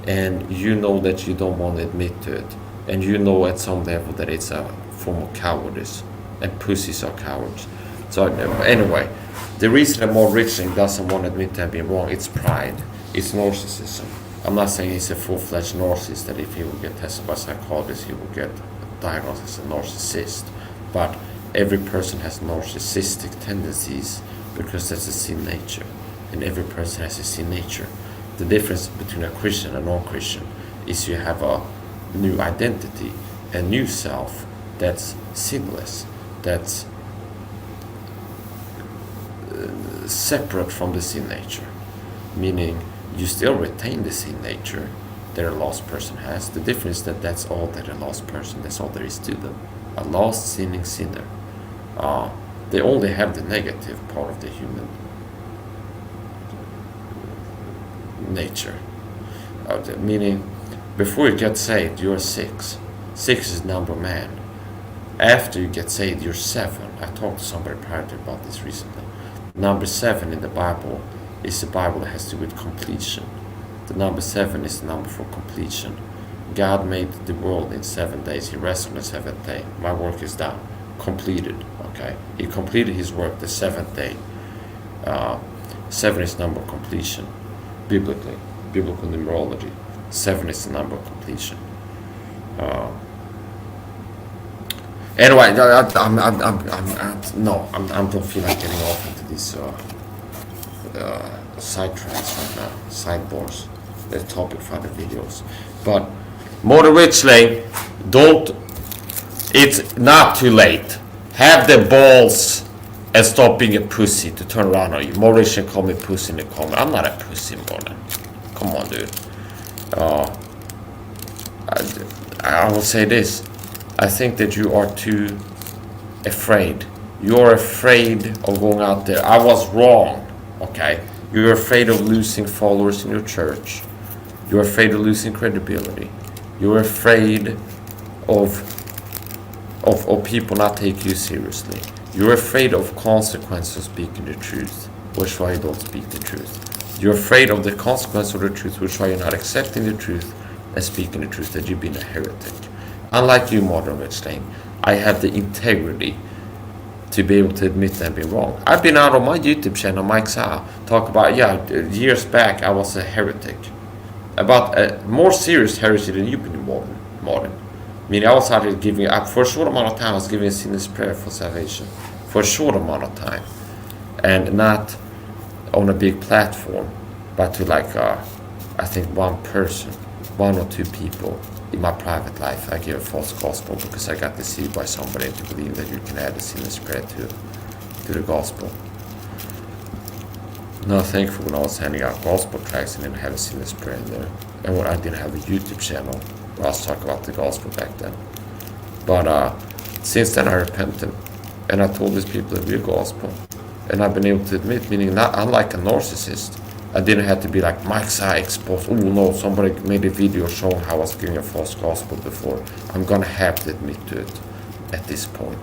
and you know that you don't want to admit to it, and you know at some level that it's a form of cowardice, and pussies are cowards. So anyway, the reason that more Richling doesn't want to admit to being wrong, it's pride, it's narcissism. I'm not saying he's a full-fledged narcissist, that if he will get tested by psychologists, he will get diagnosed as a narcissist. But every person has narcissistic tendencies because that's a sin nature, and every person has a sin nature. The difference between a Christian and a non-Christian is you have a new identity, a new self that's sinless, that's separate from the sin nature, meaning you still retain the sin nature that a lost person has. The difference is that that's all that a lost person, that's all there is to them. A lost sinning sinner. They only have the negative part of the human nature. Meaning, before you get saved, you're 6. 6 is number man. After you get saved, you're 7. I talked to somebody prior to about this recently. Number 7 in the Bible is the Bible that has to do with completion. The number 7 is the number for completion. God made the world in 7 days. He rested on the 7th day. My work is done. Completed. Okay. He completed his work the 7th day. 7 is number of completion. Biblically. Biblical numerology. 7 is the number of completion. Anyway, I don't feel like getting off into these sidetracks right now, sidebars. The topic for the videos. But more richly, it's not too late. Have the balls and stop being a pussy to turn around on you. More richly call me pussy in the comment. I'm not a pussy, Morgan. Come on, dude. I will say this. I think that you are too afraid. You're afraid of going out there. I was wrong, okay? You're afraid of losing followers in your church. You're afraid of losing credibility. You're afraid of people not taking you seriously. You're afraid of consequences of speaking the truth, which is why you don't speak the truth. You're afraid of the consequence of the truth, which is why you're not accepting the truth and speaking the truth, that you've been a heretic. Unlike you, modern Wittstein, I have the integrity to be able to admit that I've been wrong. I've been out on my YouTube channel, Mike Saha, talk about, years back I was a heretic. About a more serious heresy than you've been involved in, modern. Meaning I was out here giving up, for a short amount of time, I was giving a sinner's prayer for salvation. For a short amount of time. And not on a big platform, but to I think one person, 1 or 2 people, in my private life, I give a false gospel because I got deceived by somebody to believe that you can add a sinner's prayer to the gospel. No, thankfully when I was handing out gospel tracts, I didn't have a sinner's prayer in there. And when I didn't have a YouTube channel where I was talking about the gospel back then. But since then I repented. And I told these people the real gospel. And I've been able to admit, meaning not unlike a narcissist, I didn't have to be like Mike Saha exposed. Oh no, somebody made a video showing how I was giving a false gospel before. I'm gonna have to admit to it at this point.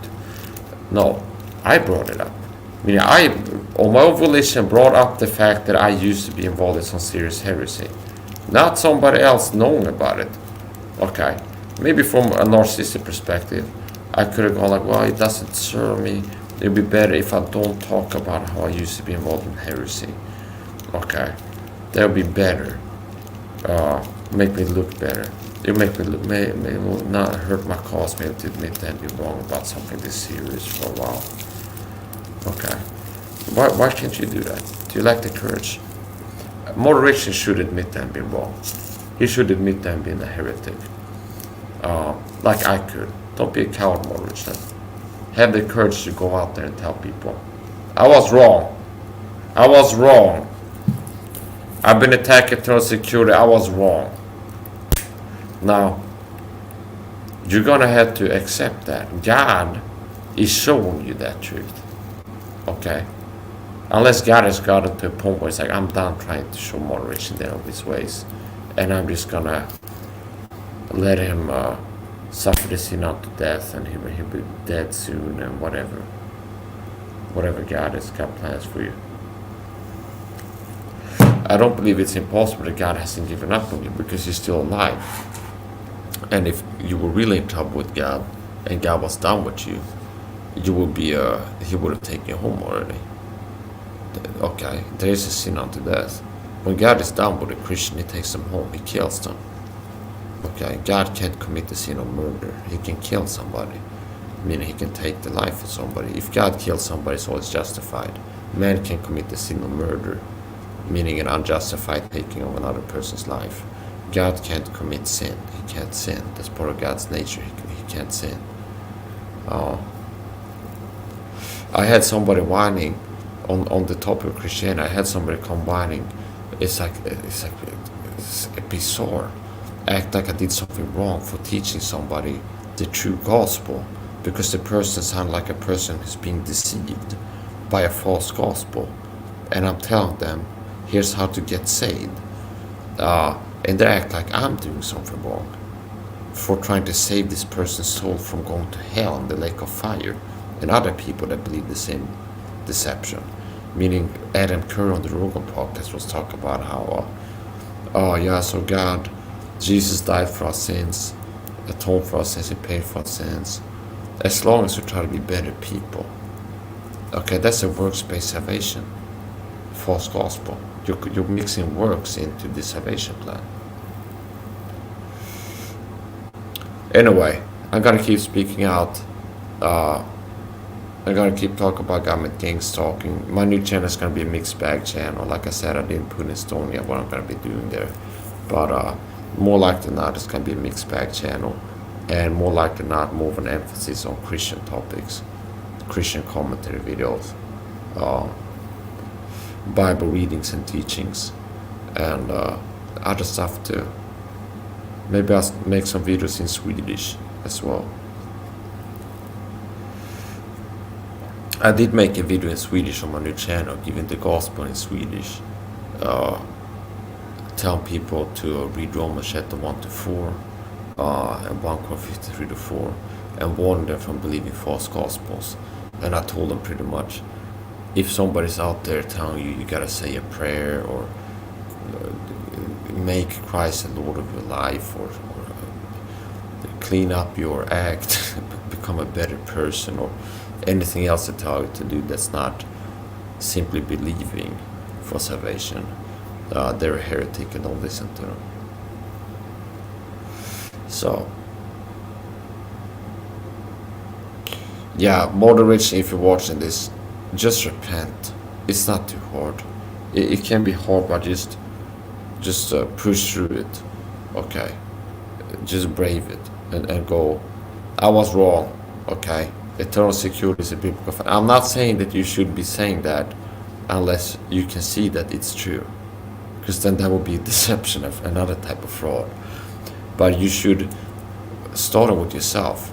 No, I brought it up. Meaning I, on my own volition, brought up the fact that I used to be involved in some serious heresy. Not somebody else knowing about it. Okay, maybe from a narcissistic perspective, I could have gone like, well, it doesn't serve me. It'd be better if I don't talk about how I used to be involved in heresy. Okay, that would be better. make me look better. You make me look, may will not hurt my cause, maybe to admit that you're wrong about something this serious for a while. Okay. Why can't you do that? Do you lack the courage? Moderation should admit them being wrong. He should admit them being a heretic. Like I could. Don't be a coward, Moderation. Have the courage to go out there and tell people, I was wrong. I was wrong. I've been attacked eternal security. I was wrong. Now, you're gonna have to accept that. God is showing you that truth. Okay? Unless God has gotten to a point where it's like, I'm done trying to show moderation there of his ways. And I'm just gonna let him suffer the sin unto death, and he'll be dead soon, and whatever God has got plans for you. I don't believe it's impossible that God hasn't given up on you, because you're still alive. And if you were really in trouble with God and God was done with you, you would be he would have taken you home already. Okay, there is a sin unto death. When God is done with a Christian, he takes them home, he kills them. Okay, God can't commit the sin of murder. He can kill somebody, meaning he can take the life of somebody. If God kills somebody, it's always justified. Man can commit the sin of murder, meaning an unjustified taking of another person's life. God can't commit sin. He can't sin. That's part of God's nature. He can't sin. I had somebody whining on the topic of Christianity. I had somebody come whining. It's bizarre. Act like I did something wrong for teaching somebody the true gospel, because the person sounds like a person who's being deceived by a false gospel. And I'm telling them, here's how to get saved. And they act like I'm doing something wrong for trying to save this person's soul from going to hell in the lake of fire, and other people that believe the same deception. Meaning Adam Curry on the Rogan podcast was talking about how, so God, Jesus died for our sins, atoned for our sins, he paid for our sins. As long as we try to be better people. Okay, that's a works-based salvation. False gospel. You're mixing works into the salvation plan. Anyway, I'm gonna keep speaking out. I'm gonna keep talking about government gangs talking. My new channel is gonna be a mixed bag channel. Like I said, I didn't put in stone yet what I'm gonna be doing there. But more likely than not, it's gonna be a mixed bag channel. And more likely than not, more of an emphasis on Christian topics, Christian commentary videos, Bible readings and teachings, and other stuff too. Maybe I'll make some videos in Swedish as well. I did make a video in Swedish on my new channel, giving the gospel in Swedish, telling people to read Romans chapter 1-4, and 1 Corinthians 3-4, and warning them from believing false gospels. And I told them pretty much, if somebody's out there telling you gotta say a prayer, or make Christ the Lord of your life, or clean up your act, become a better person, or anything else they tell you to do that's not simply believing for salvation, they're a heretic, and don't listen to them. So, yeah, moderation, if you're watching this, just repent. It's not too hard. It can be hard, but just push through it. Okay, just brave it and go, I was wrong. Okay, eternal security is a biblical fact. I'm not saying that you should be saying that unless you can see that it's true, because then that would be deception, of another type of fraud. But you should start with yourself,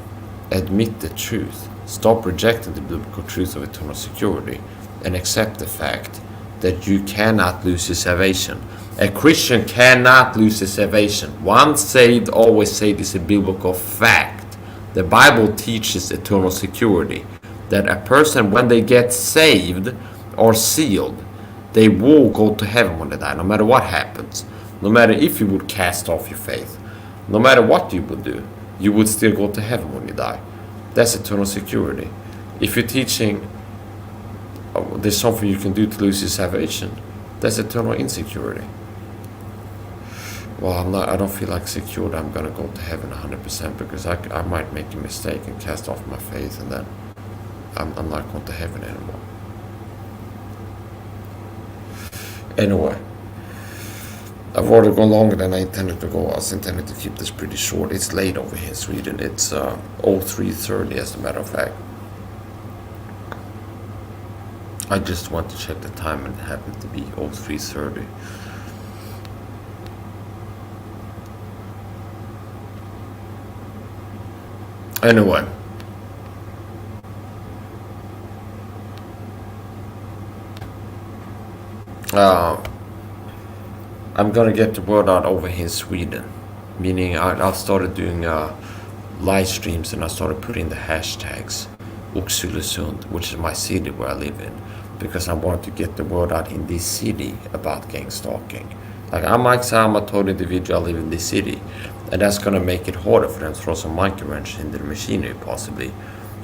admit the truth, stop rejecting the biblical truth of eternal security, and accept the fact that you cannot lose your salvation. A Christian cannot lose his salvation. Once saved, always saved is a biblical fact. The Bible teaches eternal security, that a person, when they get saved or sealed, they will go to heaven when they die, no matter what happens. No matter if you would cast off your faith, no matter what you would do, you would still go to heaven when you die. That's eternal security. If you're teaching there's something you can do to lose your salvation, that's eternal insecurity. well, I don't feel like secure that I'm gonna go to heaven 100% because I might make a mistake and cast off my faith, and then I'm not going to heaven anymore. Anyway, I've already gone longer than I intended to go. I was intending to keep this pretty short. It's late over here in Sweden. It's 03:30 as a matter of fact. I just want to check the time and it happened to be 03:30. Anyway. I'm gonna get the word out over here in Sweden. Meaning I started doing live streams and I started putting the hashtags Oxelösund, which is my city where I live in, because I want to get the word out in this city about gang stalking. Like I'm Mike Saha, I'm a total individual, I live in this city, and that's gonna make it harder for them to throw some monkey wrench into the machinery possibly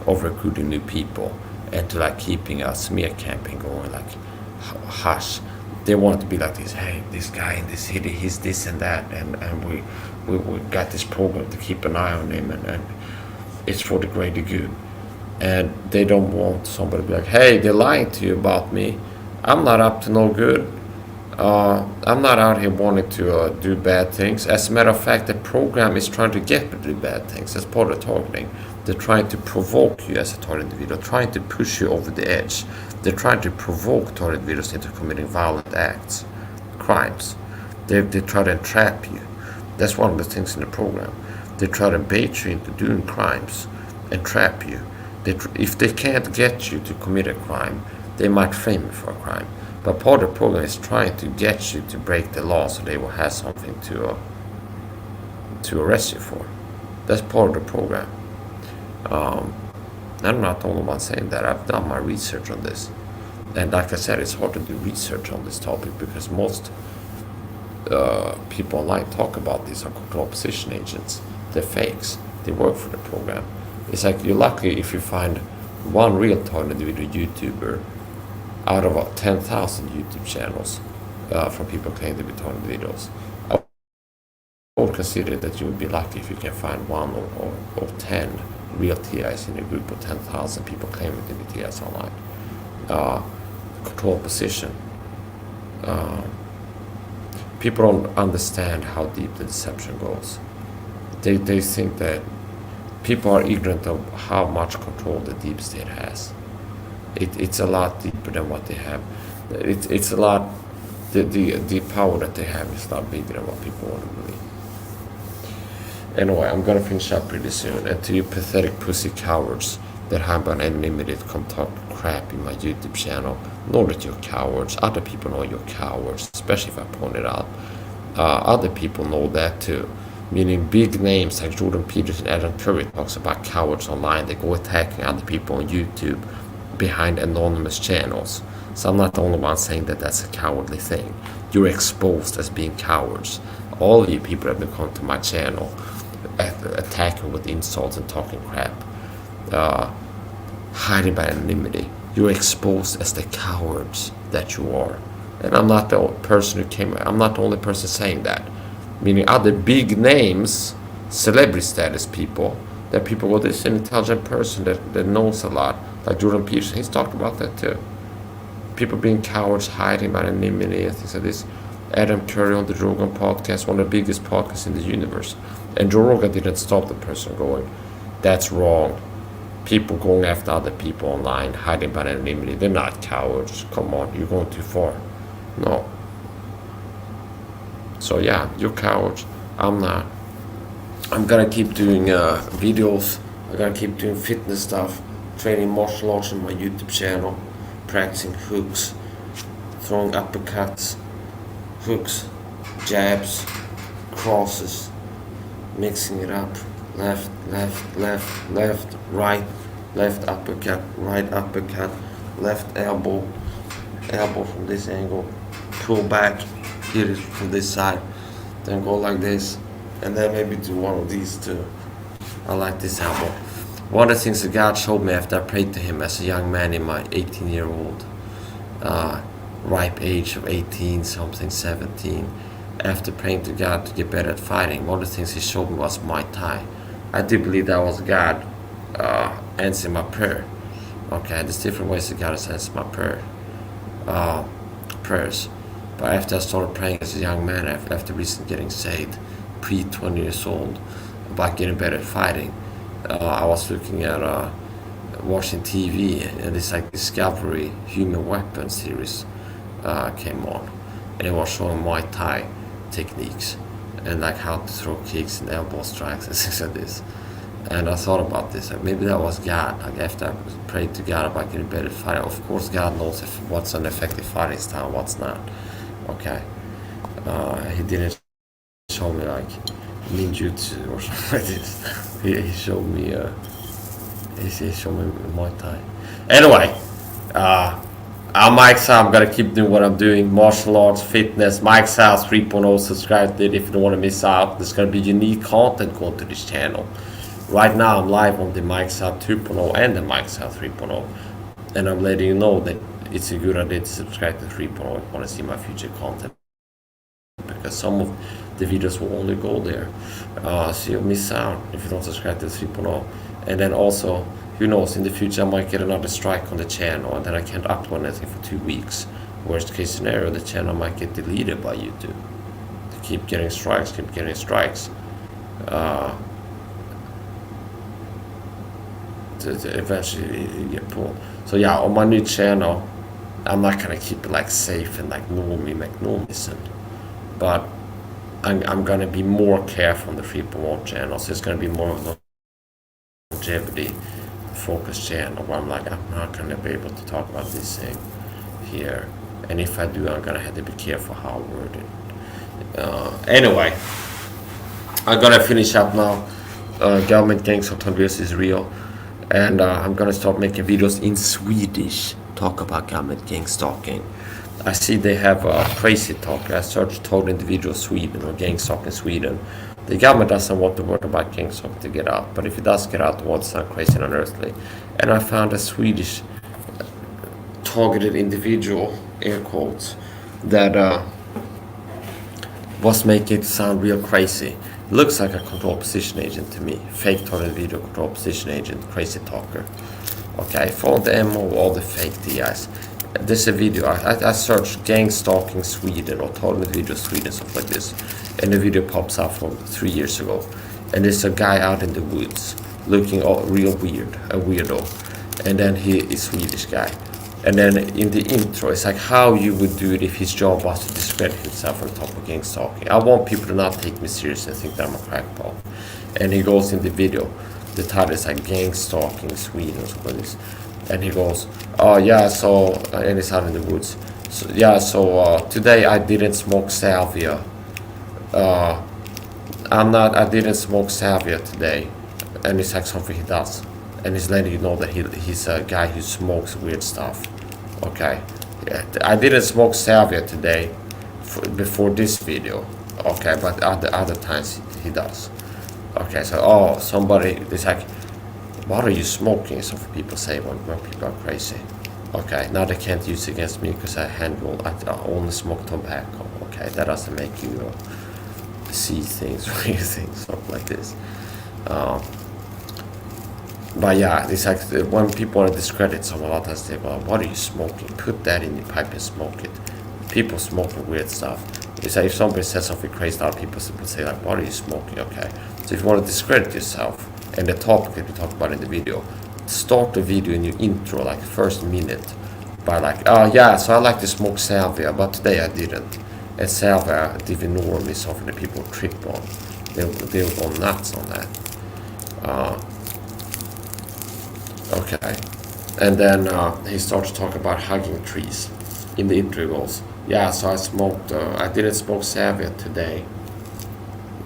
of recruiting new people and to like keeping a smear campaign going, like hush. They want to be like this, hey, this guy in the city, he's this and that, and we got this program to keep an eye on him, and it's for the greater good. And they don't want somebody to be like, hey, they're lying to you about me. I'm not up to no good. I'm not out here wanting to do bad things. As a matter of fact, the program is trying to get me to do bad things. That's part of targeting. They're trying to provoke you as a target individual, trying to push you over the edge. They're trying to provoke target individuals into committing violent acts, crimes. They try to entrap you. That's one of the things in the program. They try to bait you into doing crimes, entrap you. If they can't get you to commit a crime, they might frame you for a crime. But part of the program is trying to get you to break the law so they will have something to arrest you for. That's part of the program. I'm not the only one saying that. I've done my research on this. And like I said, it's hard to do research on this topic because most people online talk about these are control opposition agents. They're fakes. They work for the program. It's like you're lucky if you find one real target individual YouTuber out of 10,000 YouTube channels from people claiming to be target individuals. I would consider that you would be lucky if you can find one or 10 real TIs in a group of 10,000 people claiming to be TIs online. Control position. People don't understand how deep the deception goes. They think that people are ignorant of how much control the deep state has. It's a lot deeper than what they have. It's a lot. The power that they have is a lot bigger than what people want to believe. Anyway, I'm gonna finish up pretty soon. And to you pathetic pussy cowards that have an anonymity that come talk crap in my YouTube channel, know that you're cowards. Other people know you're cowards, especially if I point it out. Other people know that too. Meaning big names like Jordan Peterson, Adam Curry talks about cowards online. They go attacking other people on YouTube behind anonymous channels. So I'm not the only one saying that that's a cowardly thing. You're exposed as being cowards. All of you people have been coming to my channel attacking with insults and talking crap, hiding by anonymity. You're exposed as the cowards that you are. And I'm not the person who came. I'm not the only person saying that. Meaning other big names, celebrity status people, that people, well, this is an intelligent person that knows a lot, like Jordan Peterson, he's talked about that too. People being cowards, hiding by anonymity, and things like this. Adam Curry on the Joe Rogan podcast, one of the biggest podcasts in the universe. And Joe Rogan didn't stop the person going, that's wrong. People going after other people online, hiding by anonymity, they're not cowards. Come on, you're going too far. No. So yeah, you're cowards. I'm not. I'm gonna keep doing videos. I'm gonna keep doing fitness stuff, training martial arts on my YouTube channel, practicing hooks, throwing uppercuts, hooks, jabs, crosses, mixing it up. Left, left, left, left, right, left uppercut, right uppercut, left elbow, elbow from this angle, pull back, hit it from this side, then go like this, and then maybe do one of these too. I like this elbow. One of the things that God showed me after I prayed to Him as a young man in my 18-year-old ripe age of 18, something 17, after praying to God to get better at fighting. One of the things he showed me was Muay Thai. I do believe that was God answering my prayer. Okay, there's different ways that God has answered my prayers. But after I started praying as a young man, after recently getting saved, pre 20 years old, about getting better at fighting, I was looking at watching TV, and this like Discovery Human Weapon series came on, and it was showing Muay Thai techniques and like how to throw kicks and elbow strikes and things like this. And I thought about this, like maybe that was God. Like after I prayed to God about getting better at fighting, of course God knows what's an effective fighting style, what's not. Okay, he didn't show me like ninjutsu or something like this. He showed me he showed me Muay Thai. Anyway, I'm Mike Saha. I'm gonna keep doing what I'm doing. Martial arts, fitness, Mike Saha 3.0. Subscribe to it if you don't want to miss out. There's gonna be unique content going to this channel. Right now I'm live on the Mike Saha 2.0 and the Mike Saha 3.0. And I'm letting you know that it's a good idea to subscribe to 3.0 if you want to see my future content. Because some of the videos will only go there. So you'll miss out if you don't subscribe to 3.0. And then also, who knows, in the future I might get another strike on the channel and then I can't upload anything for 2 weeks. Worst case scenario, the channel might get deleted by YouTube. To keep getting strikes. To eventually get pulled. So yeah, on my new channel, I'm not gonna keep it like safe and like Normie McNormison, but I'm gonna be more careful on the 3.0 channel. So it's gonna be more of a longevity focused channel where I'm like, I'm not gonna be able to talk about this thing here, and if I do, I'm gonna have to be careful how I word it. Anyway, I'm gonna finish up now. Government gangs of Honduras is real, and I'm gonna start making videos in Swedish. Talk about government gang stalking. I see they have crazy talk. I searched total individual Sweden or gang stalking Sweden. The government doesn't want the word about gang stalking to get out, but if it does get out, the world sounds crazy and unearthly. And I found a Swedish targeted individual, air quotes, that was making it sound real crazy. Looks like a control position agent to me. Fake targeted video control position agent, crazy talker. Okay, follow the MO, all the fake DIs. There's a video, I searched gang stalking Sweden or targeted video Sweden, stuff like this. And the video pops up from 3 years ago. And there's a guy out in the woods looking all real weird, a weirdo. And then he is Swedish guy. And then in the intro, it's like how you would do it if his job was to discredit himself on top of gang stalking. I want people to not take me seriously and think that I'm a crackpot. And he goes in the video. The title is like gang stalking Sweden or something like this. And he goes, oh yeah, so, and he's out in the woods. So, yeah, so today I didn't smoke salvia. I didn't smoke salvia today. And it's like something he does. And he's letting you know that he's a guy who smokes weird stuff. Okay. Yeah, I didn't smoke salvia today before this video. Okay, but other times he does. Okay, so, somebody, it's like, what are you smoking? Some people say when people are crazy. Okay, now they can't use it against me because I only smoke tobacco. Okay, that doesn't make you see things, real things, stuff like this. But yeah, it's like when people want to discredit someone, a lot of times they go, what are you smoking? Put that in your pipe and smoke it. People smoking weird stuff. It's like if somebody says something crazy, a lot of people would say like, what are you smoking? Okay, so if you want to discredit yourself, and the topic that we talk about in the video, start the video in your intro, like first minute, by like, oh yeah, so I like to smoke salvia, but today I didn't. And salvia divinorum is something that people trip on. They'll go nuts on that. Okay, and then he starts to talk about hugging trees. In the intro goes, yeah, so I didn't smoke salvia today,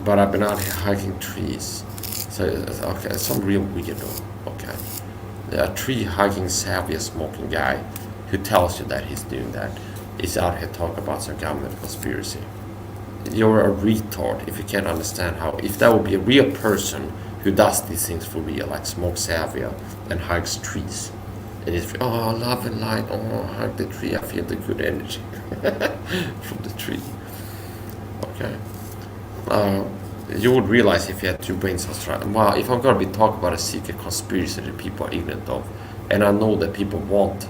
but I've been out here hugging trees. So, okay, some real weirdo, okay. A tree hugging salvia smoking guy who tells you that he's doing that is out here talking about some government conspiracy. You're a retard if you can't understand how, if that would be a real person who does these things for real, like smoke salvia and hugs trees. And it's, oh, love and light, oh, hug the tree, I feel the good energy from the tree. Okay. You would realize if you had two brain cells. Well, if I'm gonna be talking about a secret conspiracy that people are ignorant of, and I know that people want.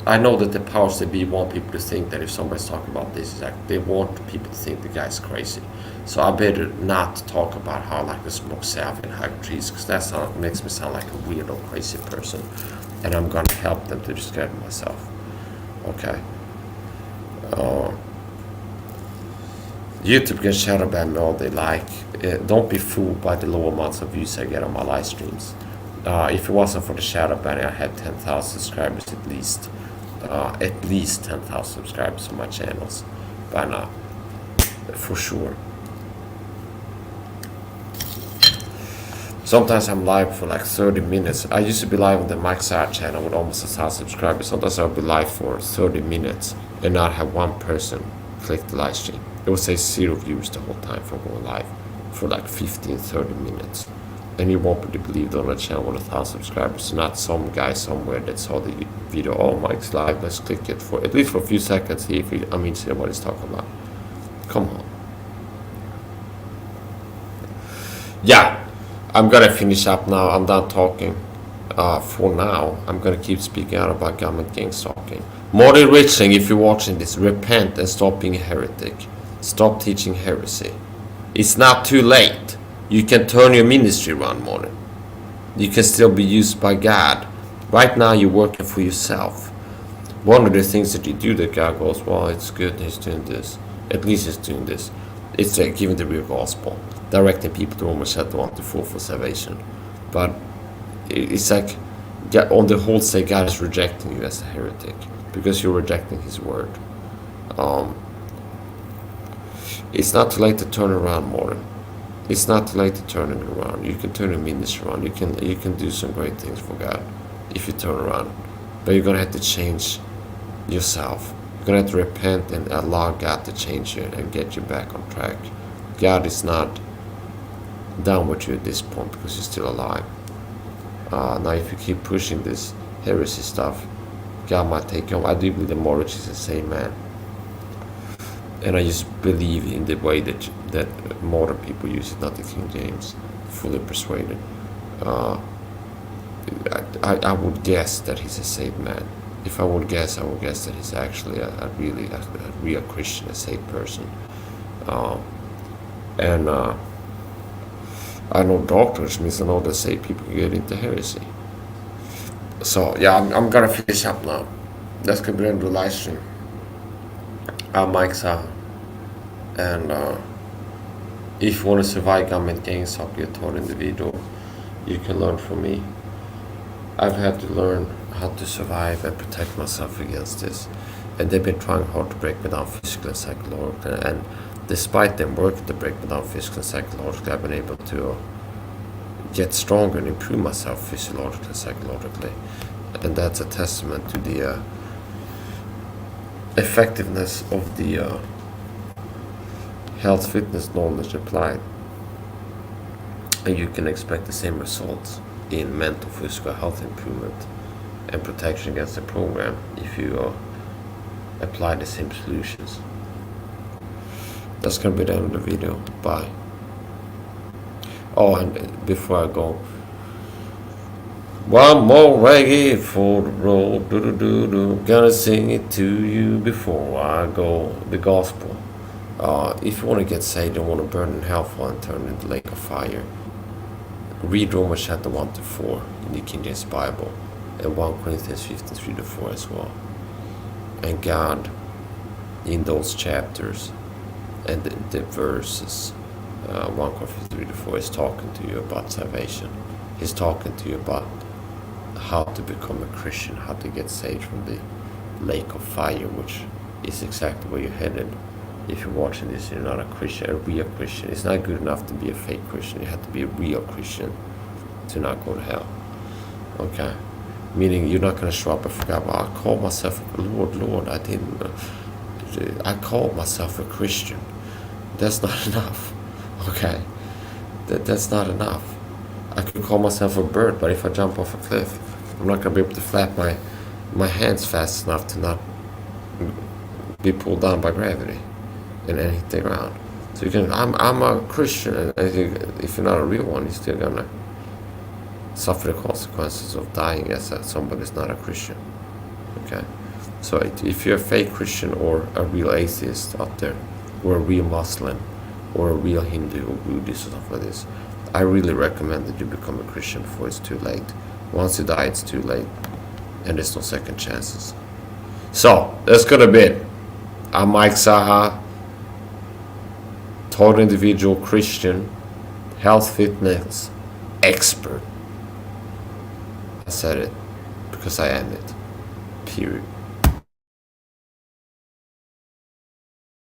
I know that the powers that be want people to think that if somebody's talking about this, is like they want people to think the guy's crazy. So I better not talk about how I like to smoke salve and hug trees, because that makes me sound like a weirdo, crazy person, and I'm gonna help them to describe myself. Okay. YouTube can shadow ban me all they like. Don't be fooled by the low amounts of views I get on my live streams. If it wasn't for the shadow banning, I had 10,000 subscribers at least. At least 10,000 subscribers on my channels by now, for sure. Sometimes I'm live for like 30 minutes. I used to be live on the Mike Saha channel with almost 1,000 subscribers. Sometimes I'll be live for 30 minutes and not have one person click the live stream. It would say 0 views the whole time from going live for like 15-30 minutes. And you won't believe on a channel with 1,000 subscribers, not some guy somewhere that saw the video. Oh, Mike's live, let's click it for at least for a few seconds, see if see what he's talking about. Come on. Yeah, I'm gonna finish up now. I'm done talking. For now, I'm gonna keep speaking out about government gang stalking. Morty Richling, if you're watching this, repent and stop being a heretic. Stop teaching heresy. It's not too late. You can turn your ministry around, Morty. You can still be used by God. Right now, you're working for yourself. One of the things that you do that God goes, well, it's good, he's doing this. At least he's doing this. It's like giving the real gospel. Directing people to Romans chapter 1 to 4 for salvation. But it's like, on the whole, say God is rejecting you as a heretic because you're rejecting his word. It's not too late to turn around, Morton. It's not too late to turn it around. You can turn your ministry around. You can do some great things for God if you turn around. But you're gonna have to change yourself. You're gonna have to repent and allow God to change you and get you back on track. God is not done with you at this point because you're still alive. Now, if you keep pushing this heresy stuff, God might take you home. I do believe that Morris is the same man. And I just believe in the way that modern people use it, not the King James. Fully persuaded. I would guess that he's a saved man. If I would guess that he's actually a real Christian, a saved person. I know doctors, means I know that saved people get into heresy. So yeah, I'm gonna finish up now. That's gonna be on the live stream. I'm Mike Saha, and if you want to survive government gangs, like you taught in the video, you can learn from me. I've had to learn how to survive and protect myself against this, and they've been trying hard to break me down physically and psychologically, and despite them working to break me down physically and psychologically, I've been able to get stronger and improve myself physiologically and psychologically, and that's a testament to the effectiveness of the health fitness knowledge applied. And you can expect the same results in mental physical health improvement and protection against the program if you apply the same solutions. That's gonna be the end of the video. Bye. Oh, and before I go, one more reggae for the road, do. Gonna sing it to you before I go. The gospel. If you want to get saved and want to burn in hellfire and turn into the lake of fire, read Romans chapter 1 to 4 in the King James Bible, and 1 Corinthians 15 3 to 4 as well. And God, in those chapters and the verses, 1 Corinthians 3 to 4 is talking to you about salvation. He's talking to you about how to become a Christian, how to get saved from the lake of fire, which is exactly where you're headed. If you're watching this, you're not a Christian, a real Christian. It's not good enough to be a fake Christian. You have to be a real Christian to not go to hell. Okay? Meaning you're not going to show up and forget, well, I call myself, Lord, I didn't. I call myself a Christian. That's not enough. Okay? That's not enough. I could call myself a bird, but if I jump off a cliff, I'm not going to be able to flap my hands fast enough to not be pulled down by gravity. and then hit the ground. So you can, I'm a Christian, and if you're not a real one, you're still gonna suffer the consequences of dying as somebody's not a Christian. Okay, so if you're a fake Christian or a real atheist out there, or a real Muslim, or a real Hindu or Buddhist or stuff like this, I really recommend that you become a Christian before it's too late. Once you die, it's too late, and there's no second chances. So that's gonna be it. I'm Mike Saha, total individual Christian, health fitness expert. I said it because I am it. Period.